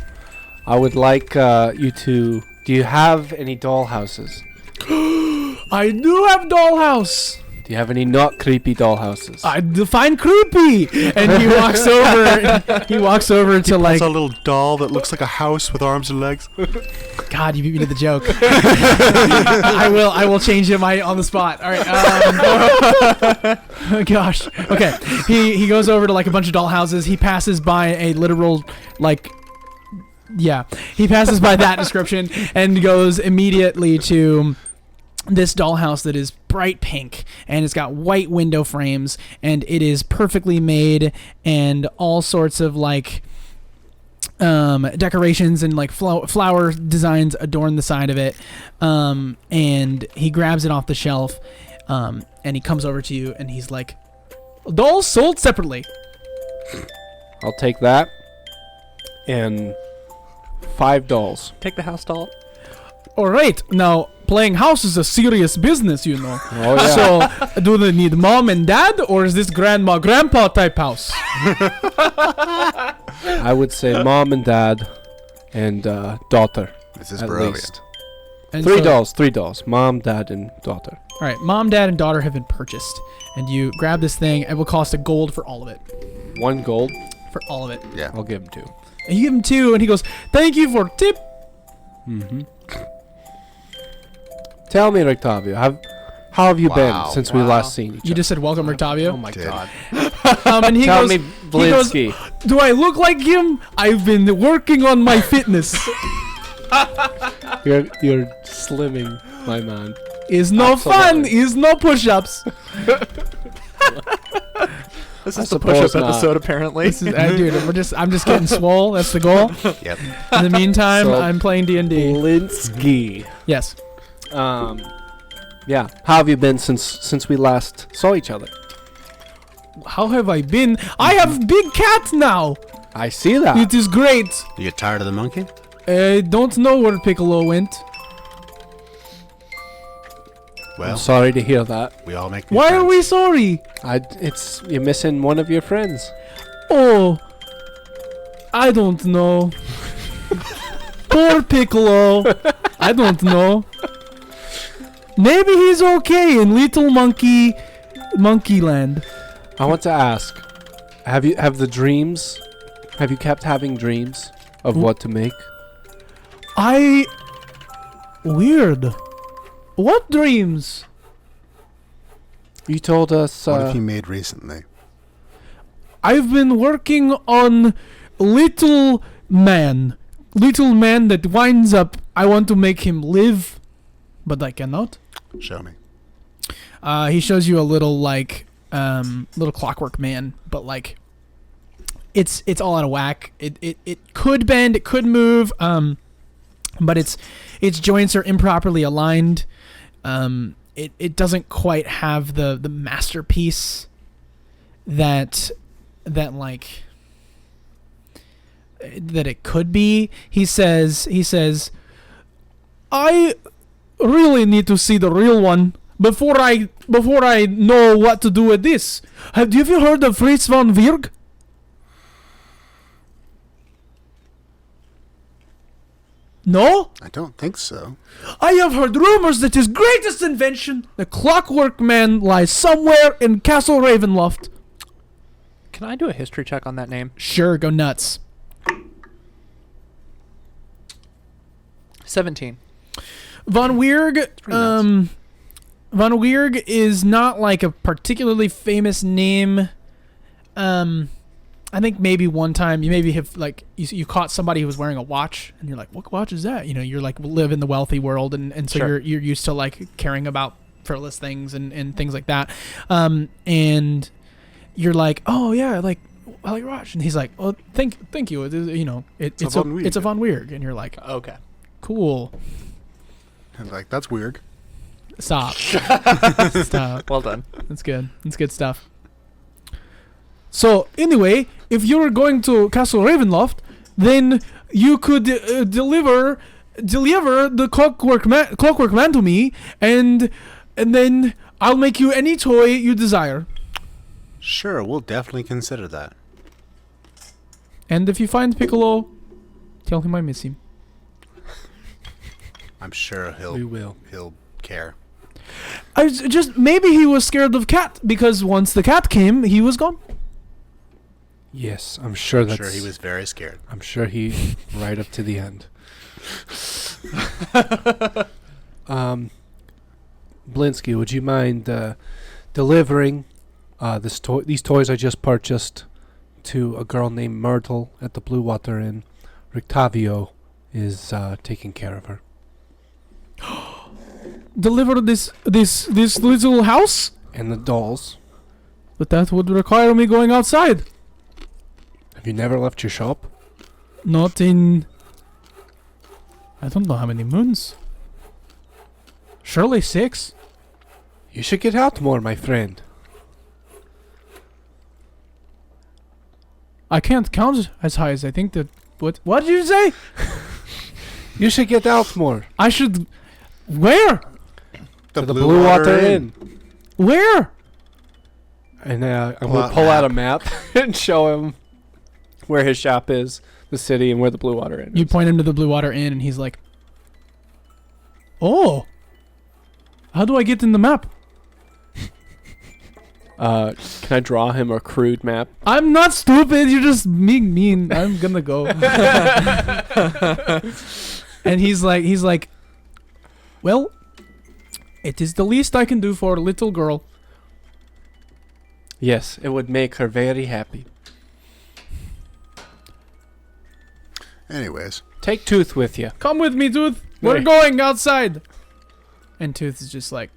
I would like you to... Do you have any doll houses? I do have dollhouse. Do you have any not creepy doll houses? I define creepy. And he walks over. He walks over to like It's a little doll that looks like a house with arms and legs. God, you beat me to the joke. I will change it on the spot. All right. Oh gosh. Okay. He goes over to like a bunch of doll houses. He passes by a literal like. Yeah. He passes by that description and goes immediately to this dollhouse that is bright pink, and it's got white window frames, and it is perfectly made, and all sorts of like decorations and like flower designs adorn the side of it. And he grabs it off the shelf, and he comes over to you, and he's like, "Dolls sold separately." I'll take that. And 5 dolls. Take the house doll. All right, now playing house is a serious business, you know. Oh, yeah. So, do they need mom and dad, or is this grandma, grandpa type house? I would say mom and dad and daughter. This is at brilliant. least. And 3 so- dolls. 3 dolls. Mom, dad, and daughter. All right, mom, dad, and daughter have been purchased, and you grab this thing. It will cost a gold for all of it. 1 gold. For all of it. Yeah. I'll give him 2. And you give him 2, and he goes, "Thank you for tip." Mm-hmm. Tell me, Octavio, how have you Wow. been since we last seen each You other? just said, "Welcome, Octavio." Oh my Did. god. And he Tell goes, me, Blinsky. "Do I look like him? I've been working on my fitness. You're slimming, my man. Is no fun. Absolutely. Is no push-ups." This I is the suppose push-up not. episode, apparently. This is, dude, I'm just getting swole. That's the goal. Yep. In the meantime, So- I'm playing D&D. Blinsky. Yes. Yeah. How have you been since we last saw each other? How have I been? I have big cat now. I see that. It is great. You get tired of the monkey? I don't know where Piccolo went. Well, I'm sorry to hear that. we all make new Why are friends. we sorry? You're missing one of your friends. Oh, I don't know. Poor Piccolo. I don't know. Maybe he's okay in Little Monkeyland. I want to ask, have you kept having dreams of what to make? Weird. What dreams? You told us What have you made recently? I've been working on Little Man. Little Man that winds up. I want to make him live, but I cannot. Show me. He shows you a little little clockwork man, but like it's all out of whack. It could bend, it could move, but its joints are improperly aligned. It doesn't quite have the masterpiece that it could be. He says, "I really need to see the real one before I know what to do with this. Have you ever heard of Fritz von Wirg?" No? I don't think so. I have heard rumors that his greatest invention, the Clockwork Man, lies somewhere in Castle Ravenloft. Can I do a history check on that name? Sure, go nuts. 17. Von Wirg, nuts. Von Wirg is not like a particularly famous name. I think maybe one time you maybe have like you caught somebody who was wearing a watch and you're like, "What watch is that?" You know, you're like live in the wealthy world and so Sure. you're used to like caring about frivolous things and things like that. And you're like, "Oh yeah, like well, you're watching. And he's like, oh, thank you. It is, you know, it's a Von Weirg. it's a Von Weirg. And you're like, Okay. cool. And like, that's weird. Stop. Stop. Well done. That's good. That's good stuff. So anyway, if you're going to Castle Ravenloft, then you could deliver the clockwork man to me, and then I'll make you any toy you desire. Sure, we'll definitely consider that. And if you find Piccolo, tell him I miss him. I'm sure We will. he'll care. Maybe he was scared of cat because once the cat came, he was gone. Yes, I'm sure I'm that's. sure he was very scared. I'm sure he right up to the end. Blinsky, would you mind delivering these toys I just purchased to a girl named Myrtle at the Blue Water Inn? Rictavio is taking care of her. Deliver this little house, And the dolls. but that would require me going outside. Have you never left your shop? Not in. I don't know how many moons. Surely 6. You should get out more, my friend. I can't count as high as I think that. What did you say? You should get out more. I should. Where? To the Blue Water Inn. Where? And I'm Pull going out to pull out a map. map and show him where his shop is, the city, and where the Blue Water Inn is. You point him to the Blue Water Inn, and he's like, "Oh, how do I get in the map? Can I draw him a crude map? I'm not stupid. You're just being mean. I'm gonna go." And he's like, "Well, it is the least I can do for a little girl." Yes, it would make her very happy. Anyways, Take Tooth with you. Come with me, Tooth. We're Right. going outside. And Tooth is just like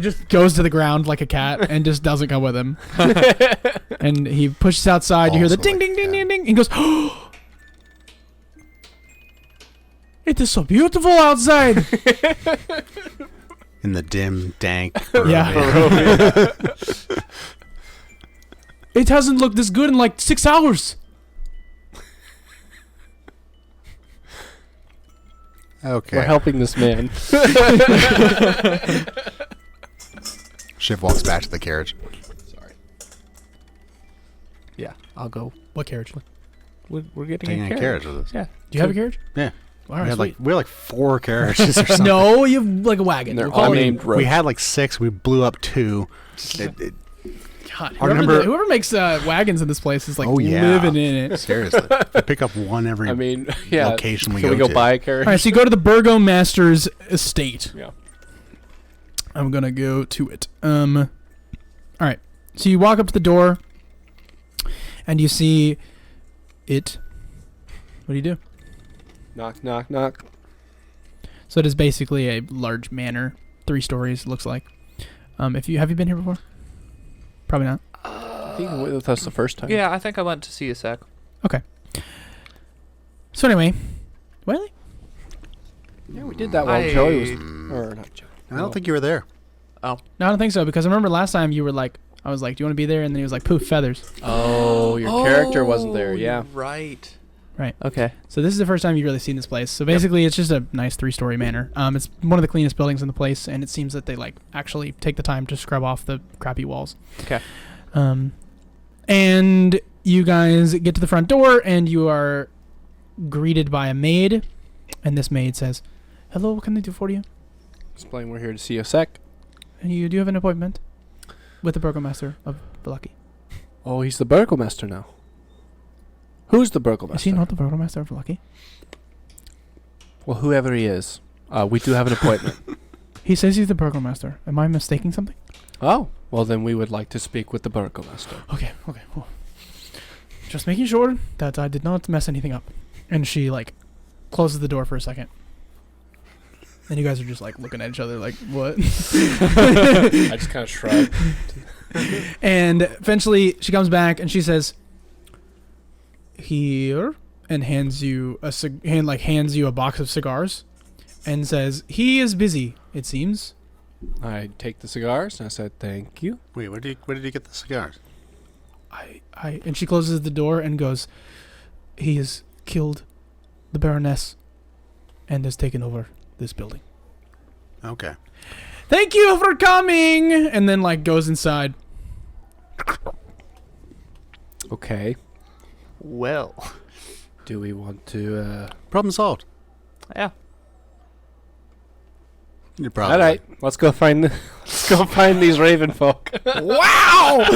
just goes to the ground like a cat and just doesn't come with him. And he pushes outside. You hear the Also ding, like ding, a ding, cat. ding, ding. He goes, "Oh, it is so beautiful outside." in the dim, dank. Yeah. It hasn't looked this good in like 6 hours. Okay. We're helping this man. Shiv walks back to the carriage. Yeah, I'll go. What carriage? We're getting Taking a carriage with us. Yeah. Do you have a carriage? Yeah. All right, We had like 4 carriages or something. no, you have like a wagon. They're We'll call all it- named We had like 6. We blew up 2. God, I remember- whoever makes wagons in this place is like Oh, yeah. living in it. Seriously. We pick up one every I mean, yeah. location we Can go we go to. buy a carriage? All right, so you go to the Burgomaster's estate. Yeah. I'm gonna go to it. All right. So you walk up to the door, and you see it. What do you do? Knock, knock, knock. So it is basically a large manor, 3 stories. It looks like. Have you been here before? Probably not. I think you went with us the first time. Yeah, I think I went to see a sec. So anyway, Wiley? Yeah, we did that while Joey was... Or not Joey. I don't think you were there. No, I don't think so because I remember last time you were like, I was like, "Do you want to be there?" And then he was like, "Poof, feathers." Oh, your character wasn't there, yeah. Right. Right. Okay. So this is the first time you've really seen this place. So basically, it's just a nice 3-story manor. It's one of the cleanest buildings in the place, and it seems that they like actually take the time to scrub off the crappy walls. Okay. And you guys get to the front door, and you are greeted by a maid, and this maid says, "Hello, what can I do for you?" Explain we're here to see a sec. And you do have an appointment with the burgomaster of Valaki. Oh, he's the burgomaster now. Who's the burgomaster? Is he not the burgomaster of Valaki? Well, whoever he is, we do have an appointment. He says he's the burgomaster. Am I mistaking something? Oh, well then we would like to speak with the burgomaster. Okay. Well, just making sure that I did not mess anything up. And she like closes the door for a second. And you guys are just like looking at each other like, what? I just kind of shrug. And eventually she comes back and she says, "Here," and hands you a box of cigars, and says, "He is busy, it seems." I take the cigars and I said, "Thank you." Wait, where did you get the cigars? And she closes the door and goes, "He has killed the Baroness and has taken over this building. Okay. Thank you for coming!" And then, goes inside. Okay. Well. Do we want to... Problem solved. Yeah. You're probably All right, let's go find these raven folk. Wow!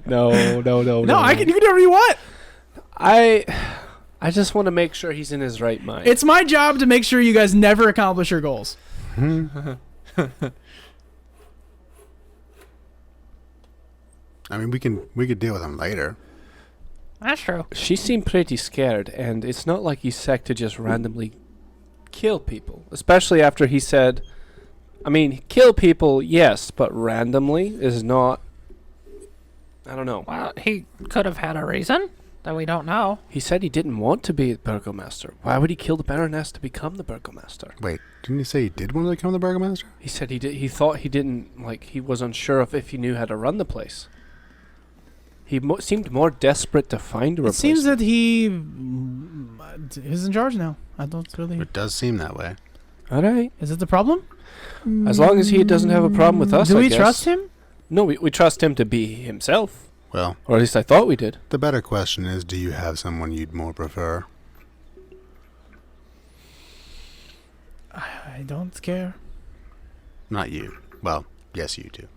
No. No, you can do whatever you want. I just want to make sure he's in his right mind. It's my job to make sure you guys never accomplish your goals. I mean, we could deal with him later. That's true. She seemed pretty scared, and it's not like he's sick to just randomly kill people. Especially after he said, I mean, kill people, yes, but randomly is not... I don't know. Well, he could have had a reason that we don't know. He said he didn't want to be the burgomaster. Why would he kill the Baroness to become the burgomaster? Wait, didn't he say he did want to become the burgomaster? He said he did. He thought he didn't, he was unsure if he knew how to run the place. He seemed more desperate to find a It replacement. seems that he is in charge now. I don't really... It does seem that way. All right. Is it the problem? As long as he doesn't have a problem with us, Do I we guess. trust him? No, we trust him to be himself. Well, Or at least I thought we did. the better question is, do you have someone you'd more prefer? I don't care. Not you. Well, yes, you do.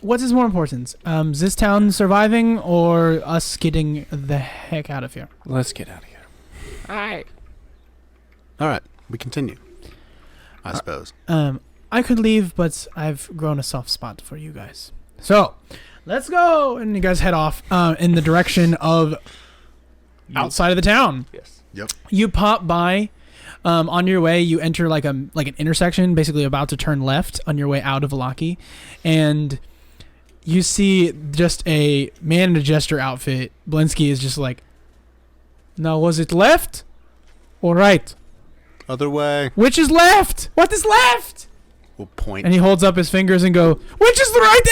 What is more important? Is this town surviving or us getting the heck out of here? Let's get out of here. Alright. All right, we continue. I suppose. I could leave, but I've grown a soft spot for you guys. So, let's go! And you guys head off in the direction of outside of the town. Yes. Yep. You pop by. On your way, you enter like an intersection, basically about to turn left on your way out of Valaki, and you see just a man in a jester outfit. Blinsky is just like, "Now, was it left or right? Other way. Which is left? What is left?" We'll point. And he holds up his fingers and go, "Which is the right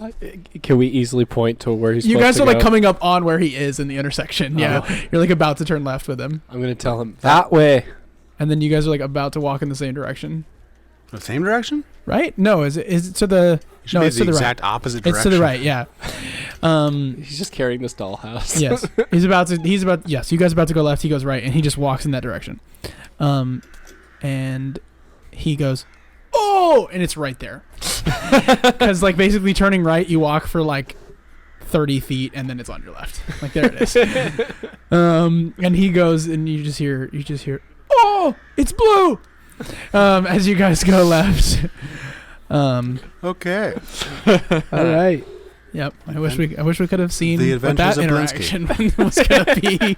L?" Can we easily point to where he's You supposed guys to are go? coming up on where he is in the intersection. Yeah, you're about to turn left with him, I'm going to tell him, that way. and then you guys are about to walk in the same direction. The same direction? Right? No, is it to the... It should No, be it's the to the right. exact opposite direction. It's to the right, yeah. He's just carrying this dollhouse. Yes. Yes, you guys are about to go left, he goes right, and he just walks in that direction. And he goes, "Oh!" And it's right there. Because, basically turning right, you walk for, 30 feet, and then it's on your left. There it is. And he goes, and you just hear, "Oh! It's blue!" As you guys go left. Okay. All right. Yep. I wish we could have seen The what that Adventures of interaction was gonna be,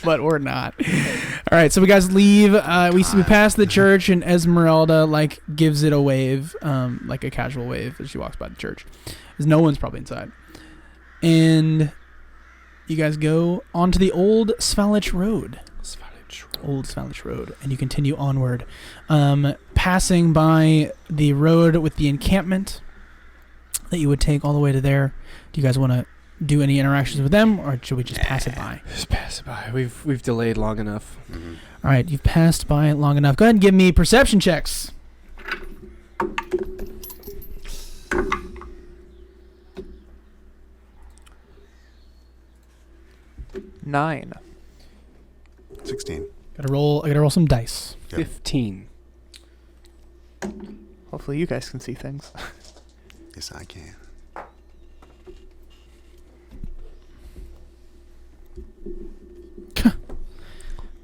but we're not. All right. So we guys leave. We pass the church, and Ezmerelda gives it a wave, a casual wave as she walks by the church, because no one's probably inside. And you guys go onto the old Svalich Road. Old Svalich Road, and you continue onward, passing by the road with the encampment that you would take all the way to there. Do you guys want to do any interactions with them, or should we just pass it by? Just pass it by. We've delayed long enough. Mm-hmm. All right, you've passed by it long enough. Go ahead and give me perception checks. 9. 16. I gotta roll some dice. Yep. 15. Hopefully you guys can see things. Yes, I can.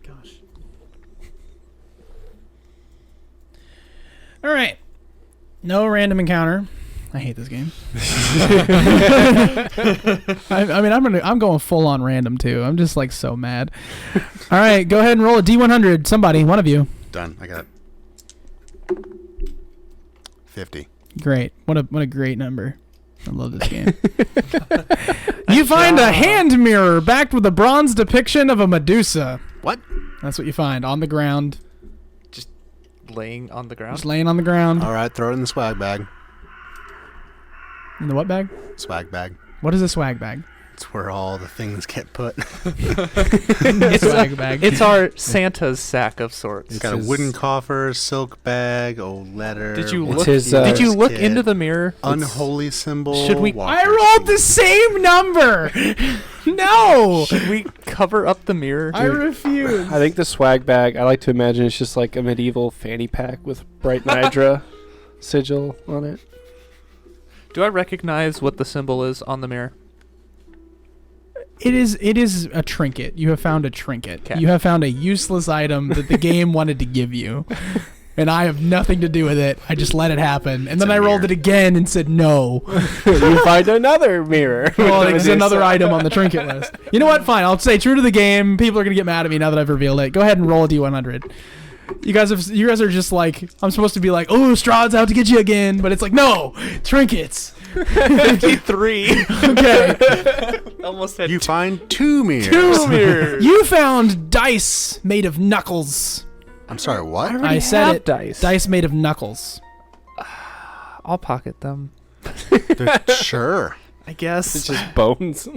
Gosh. All right. No random encounter. I hate this game. I mean, I'm going full on random too. I'm just like so mad. All right, go ahead and roll a D100. Somebody, one of you. Done. I got 50. Great. What a great number. I love this game. You find a hand mirror backed with a bronze depiction of a Medusa. What? That's what you find on the ground. Laying on the ground. Just laying on the ground. All right, throw it in the swag bag. In the what bag? Swag bag. What is a swag bag? It's where all the things get put. Swag bag. It's our Santa's sack of sorts. It's got a wooden coffer, silk bag, old letter. Did you It's look? his, Did you look kit, into the mirror? unholy symbol? Should we- I rolled the same number. No. Should we cover up the mirror? I refuse. I think the swag bag, I like to imagine it's just like a medieval fanny pack with bright Nidra sigil on it. Do I recognize what the symbol is on the mirror? It is a trinket. You have found a trinket. 'Kay. You have found a useless item that the game wanted to give you. And I have nothing to do with it. I just let it happen. And then I rolled it again and said no. You find another mirror. Well, there's another item on the trinket list. You know what? Fine. I'll say true to the game. People are going to get mad at me now that I've revealed it. Go ahead and roll a D100. You guys are just like, I'm supposed to be like, oh, Strahd's out to get you again. But it's like, no, trinkets. 53. Okay. Almost had You find 2 mirrors. two mirrors. You found dice made of knuckles. I'm sorry, what? I said have it. dice. Dice made of knuckles. I'll pocket them. Sure. I guess. It's just bones. Go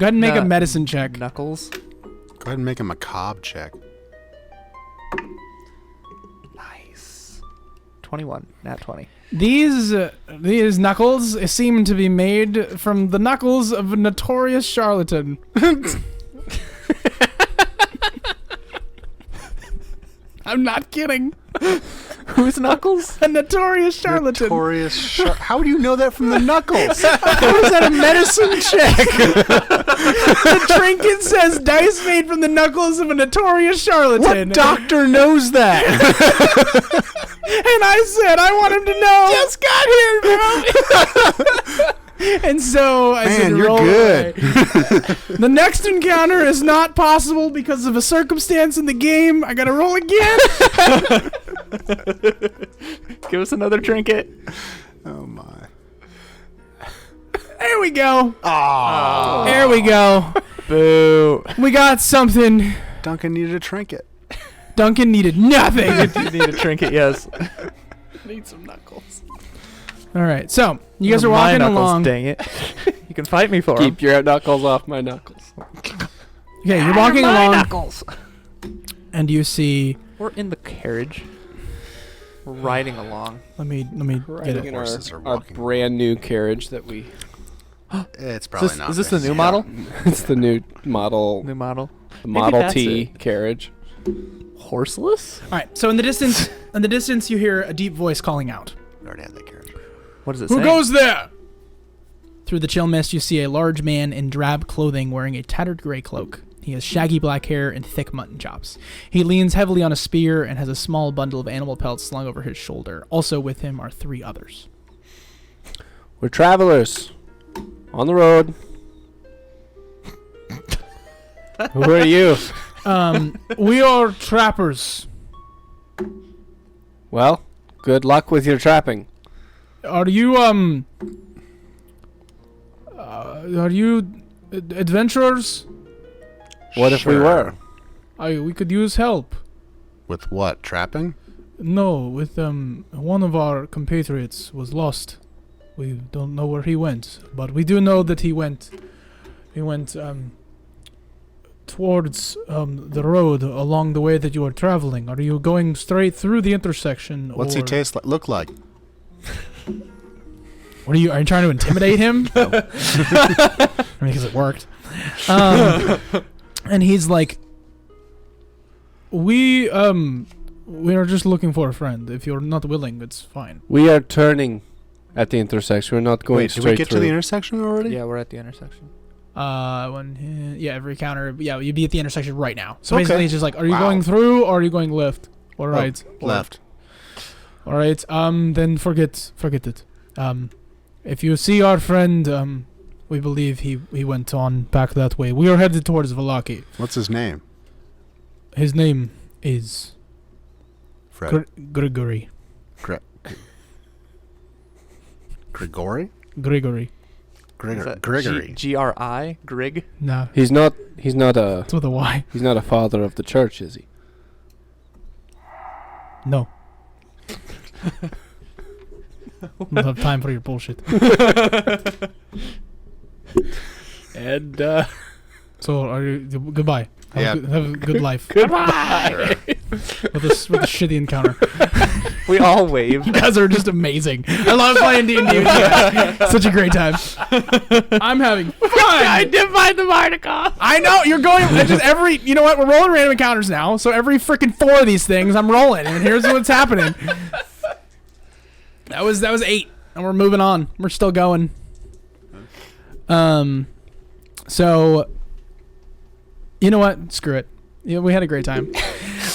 ahead and make a No. medicine check. Knuckles. Go ahead and make a macabre check. Nice. 21. Nat 20. These knuckles seem to be made from the knuckles of a notorious charlatan. I'm not kidding. Whose knuckles? A notorious charlatan. How do you know that from the knuckles? How is that a medicine check? The trinket says dice made from the knuckles of a notorious charlatan. What doctor knows that? And I said I want him to know. Just got here, bro. And so I said, you're roll good. away. The next encounter is not possible because of a circumstance in the game. I gotta roll again. Give us another trinket. Oh my. There we go. Oh. There we go. Boo. We got something. Duncan needed a trinket. Duncan needed nothing. You need a trinket, yes. Need some knuckles. All right, so you guys are My walking knuckles, along. Dang it. You can fight me for them. Keep your knuckles off my knuckles. Okay, you're walking My along, knuckles. and you see. We're in the carriage. We're riding along. Let me get Riding it. in Horses are our walking. brand new carriage that we... It's probably not. Is this the new model? It's the new model, New model. the Maybe Model that's T it. carriage. Horseless? All right, so in the distance, you hear a deep voice calling out. We already had that carriage. What does it Who say? goes there? Through the chill mist, you see a large man in drab clothing wearing a tattered gray cloak. He has shaggy black hair and thick mutton chops. He leans heavily on a spear and has a small bundle of animal pelts slung over his shoulder. Also with him are 3 others. We're travelers. On the road. Who are you? We are trappers. Well, good luck with your trapping. Are you adventurers? What if we were? We could use help. With what? Trapping? No, with one of our compatriots was lost. We don't know where he went, but we do know that he went towards the road along the way that you are traveling. Are you going straight through the intersection? What's he or look like? What are you trying to intimidate him? No. I mean, because it worked. And he's like, we are just looking for a friend. If you're not willing, it's fine. We are turning at the intersection. We're not going Wait, did straight we get through. to the intersection already? Yeah, we're at the intersection. Every counter. Yeah, you'd be at the intersection right now. So Okay. basically, it's just like, are you Wow. going through or are you going left or right? Or- Left. All right. Then forget it. If you see our friend, we believe he went on back that way. We are headed towards Vallaki. What's his name? His name is Fred. Grigory. Grigori? Grigory. Grigory. G-R-I? Grig? No, He's not a it's with a Y. he's not a father of the church, is he? No. Don't have time for your bullshit. And So, are you? Goodbye. Have a good life. Goodbye. with a shitty encounter. We all wave. You guys are just amazing. I love playing D&D with you guys. Such a great time. I'm having fun. I did find the article. I know you're going. Just every. You know what? We're rolling random encounters now. So every freaking 4 of these things, I'm rolling, and here's what's happening. That was 8, and we're moving on. We're still going. So, you know what? Screw it. Yeah, we had a great time.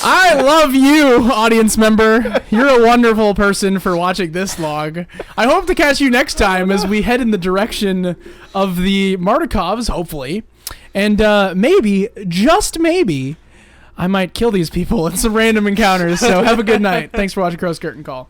I love you, audience member. You're a wonderful person for watching this log. I hope to catch you next time as we head in the direction of the Martikovs, hopefully. And maybe, just maybe, I might kill these people in some random encounters. So have a good night. Thanks for watching Crow's Curtain Call.